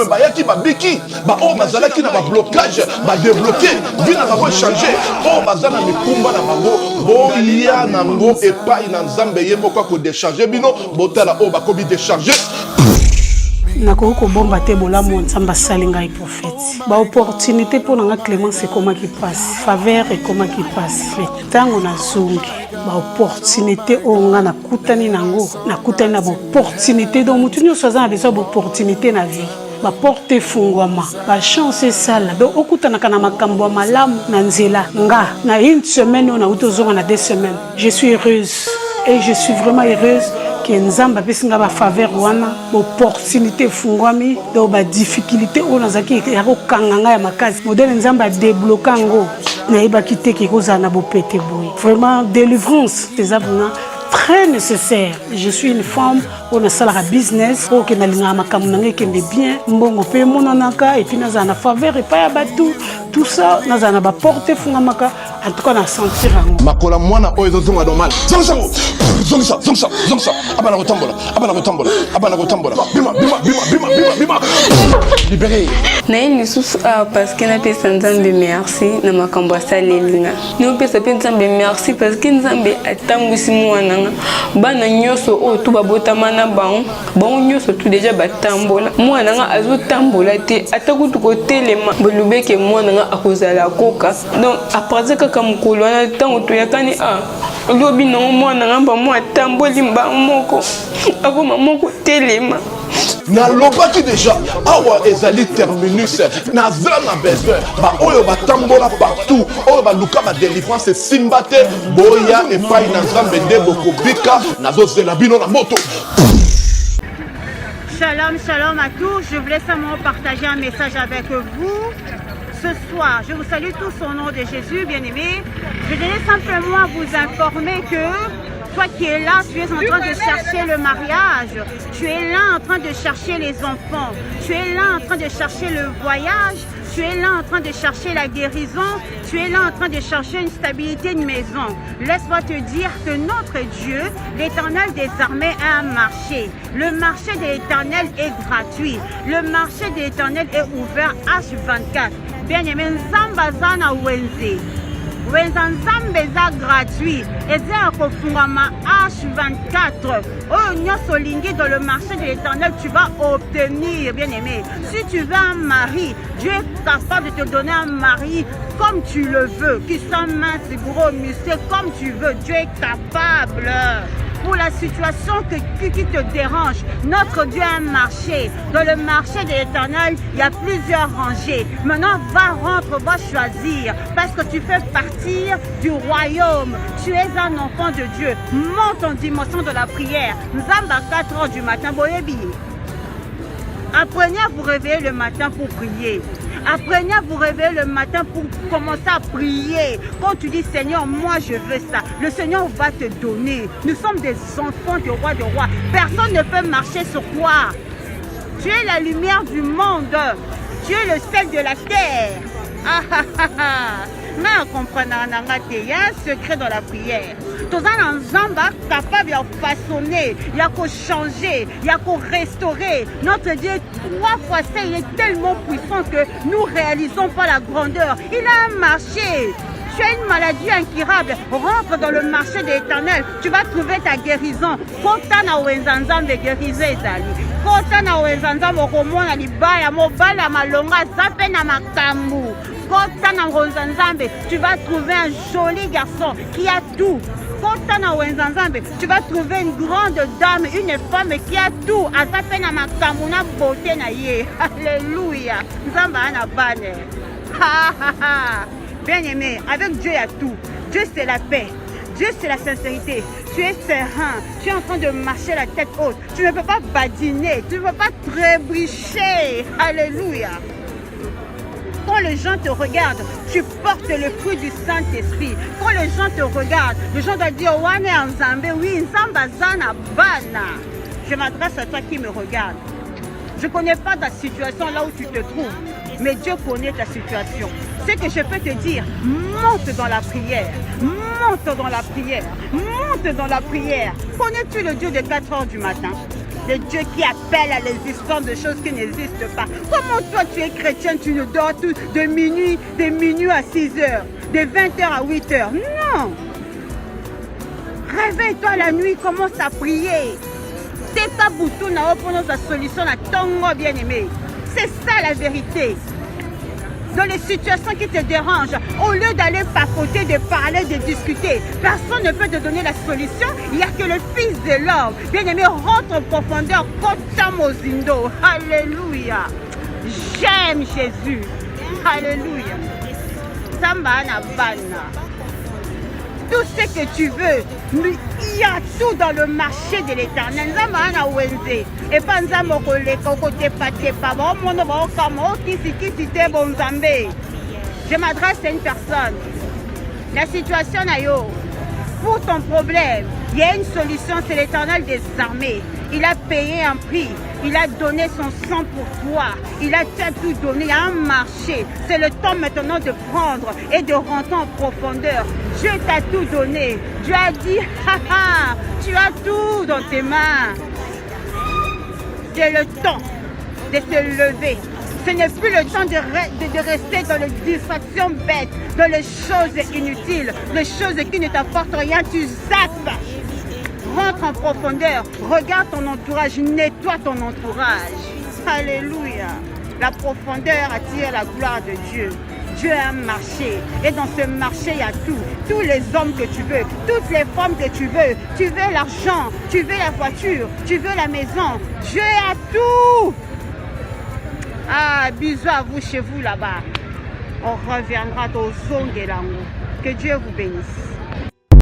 ba yaki ba biki, ba o mazala ki na ba blocage, ba débloquer, vina ba changer. O mazala mi kumba na bango, bo ya na ngo et pas Nzambe yemoko ko décharger bino botala o bakobi décharger nakoko ko bomba te bolamu Nzambe salinga et prophète ba opportunité pour nga Clément c'est comment qui passe faveur et comment qui passe tango na zungi ba opportunité o nga na kutani nango na kutani na opportunité donc mutu nyo soza na besoin d'opportunité na vie ba porte fungwama ba chance sala donc okutana kana makambo malamu na nzela nga na une semaine on a utozonga na 2 semaines je suis heureuse et je suis vraiment heureuse que Nzamba pesinga ba faveur wana opportunité fungwami donc ba difficulté on azaki ya ko kanganga ya makazi modèle Nzamba débloquer ngo na iba kiteke ko zana bo pété boy vraiment délivrance des abonnés très nécessaire. Je suis une femme, on a salaire business, on a linga makamuna qui est bien, mbongo pe monanaka et puis na zana faveur et pas batou tout ça na zana ba porter fungamaka en tout cas na sentir ngo. Makola mwana oyo zonga normal. Zonga abana kotambola. Bima. Libéré. Na une sous parce que na pesa Nzambe merci na makambo salelinga. Nous pesa Nzambe merci parce que Nzambe atambwisi mwana bana nyoso o tu babotama na bango nyoso tu déjà batambola mwana nga azotambola te atakutu ko telema bolubeke mwana nga akozala koka donc après kaka mukolo na tango to yakani lobi no mwana nga ba mo atamboli mba moko akoma moko telema na lobaki déjà awa ezali terminus na zana besoin ba oyo batambola partout oyo ba luka ba délivrance simbate boya et pas na Nzambe nde bokobika nazo zela bino na moto. Shalom à tous, je voulais simplement partager un message avec vous. Ce soir, je vous salue tous au nom de Jésus, bien-aimés. Je voulais simplement vous informer que toi qui es là, tu es en train de chercher le mariage, tu es là en train de chercher les enfants, tu es là en train de chercher le voyage, tu es là en train de chercher la guérison, tu es là en train de chercher une stabilité de maison. Laisse-moi te dire que notre Dieu, l'Éternel des armées, a un marché. Le marché de l'Éternel est gratuit. Le marché de l'Éternel est ouvert H24. Bien-aimé, Nzambazana Wenze. Nzambe eza gratuit. Eza kofungama H24. Oh, nyoso lingi dans le marché de l'Éternel, tu vas obtenir, bien-aimé. Si tu veux un mari, Dieu est capable de te donner un mari comme tu le veux, qui soit mince, gros, musclé, comme tu veux. Dieu est capable. Pour la situation qui te dérange, notre Dieu a un marché. Dans le marché de l'Éternel, il y a plusieurs rangées. Maintenant, va choisir. Parce que tu fais partir du royaume. Tu es un enfant de Dieu. Monte en dimension de la prière. Nous sommes à 4 h du matin. Apprenez à vous réveiller le matin pour prier. Apprenez à vous réveiller le matin pour commencer à prier. Quand tu dis Seigneur, moi je veux ça, le Seigneur va te donner. Nous sommes des enfants de roi de roi. Personne ne peut marcher sur toi. Tu es la lumière du monde. Tu es le sel de la terre. Ah ah ah ah. Mais comprenant, il y a un secret dans la prière. Tous un ensemble capable de façonner, il y a qu'à changer, il y a qu'à restaurer. Notre Dieu, 3 fois ça, il est tellement puissant que nous ne réalisons pas la grandeur. Il a un marché. Tu as une maladie incurable, rentre dans le marché de l'Éternel, tu vas trouver ta guérison. Kota na wenzanzam de guérison ezali. Kota na wenzanzam okomona libaya mobala malonga zape na makambu. Kota na wenzanzam, tu vas trouver un joli garçon qui a tout. Kota na wenzanzam, tu vas trouver une grande dame, une femme qui a tout. Azape na makambu na beauté na ye. Alléluia. Nzamba na bane. Ha ha ha. Bien-aimé, avec Dieu il y a tout. Dieu c'est la paix. Dieu c'est la sincérité. Tu es serein. Tu es en train de marcher la tête haute. Tu ne peux pas badiner. Tu ne peux pas trébucher. Alléluia. Quand les gens te regardent, tu portes le fruit du Saint-Esprit. Quand les gens te regardent, les gens doivent dire Wane Nzambe, oui, Nzamba Zana Bana. Je m'adresse à toi qui me regarde. Je ne connais pas ta situation là où tu te trouves, mais Dieu connaît ta situation. Ce que je peux te dire, monte dans la prière, monte dans la prière, monte dans la prière. Connais-tu le Dieu de 4 heures du matin? Le Dieu qui appelle à l'existence de choses qui n'existent pas. Comment toi tu es chrétien, tu ne dors tout de minuit à 6 heures, de 20h à 8h? Non! Réveille-toi la nuit, commence à prier. C'est pas bouton na opposer sa solution à ton bien-aimé. C'est ça la vérité. Dans les situations qui te dérangent, au lieu d'aller papoter, de parler, de discuter, personne ne peut te donner la solution. Il n'y a que le Fils de l'homme. Bien-aimé, rentre en profondeur. Kotamozindo. Alléluia. J'aime Jésus. Alléluia. Samba na bana. Tout ce que tu veux, il y a tout dans le marché de l'Éternel. Et pas je m'adresse à une personne. La situation pour ton problème, il y a une solution, c'est l'Éternel des armées. Il a payé un prix. Il a donné son sang pour toi. Il a tout donné. Il y a un marché. C'est le temps maintenant de prendre et de rentrer en profondeur. Dieu t'a tout donné. Dieu a dit, haha, tu as tout dans tes mains. C'est le temps de se lever. Ce n'est plus le temps de rester dans les distractions bêtes, dans les choses inutiles, les choses qui ne t'apportent rien. Tu zappes. Rentre en profondeur, regarde ton entourage, nettoie ton entourage. Alléluia. La profondeur attire la gloire de Dieu. Dieu a un marché et dans ce marché il y a tout. Tous les hommes que tu veux, toutes les femmes que tu veux l'argent, tu veux la voiture, tu veux la maison. Dieu a tout. Ah, bisous à vous chez vous là-bas. On reviendra au Zongelango. Que Dieu vous bénisse.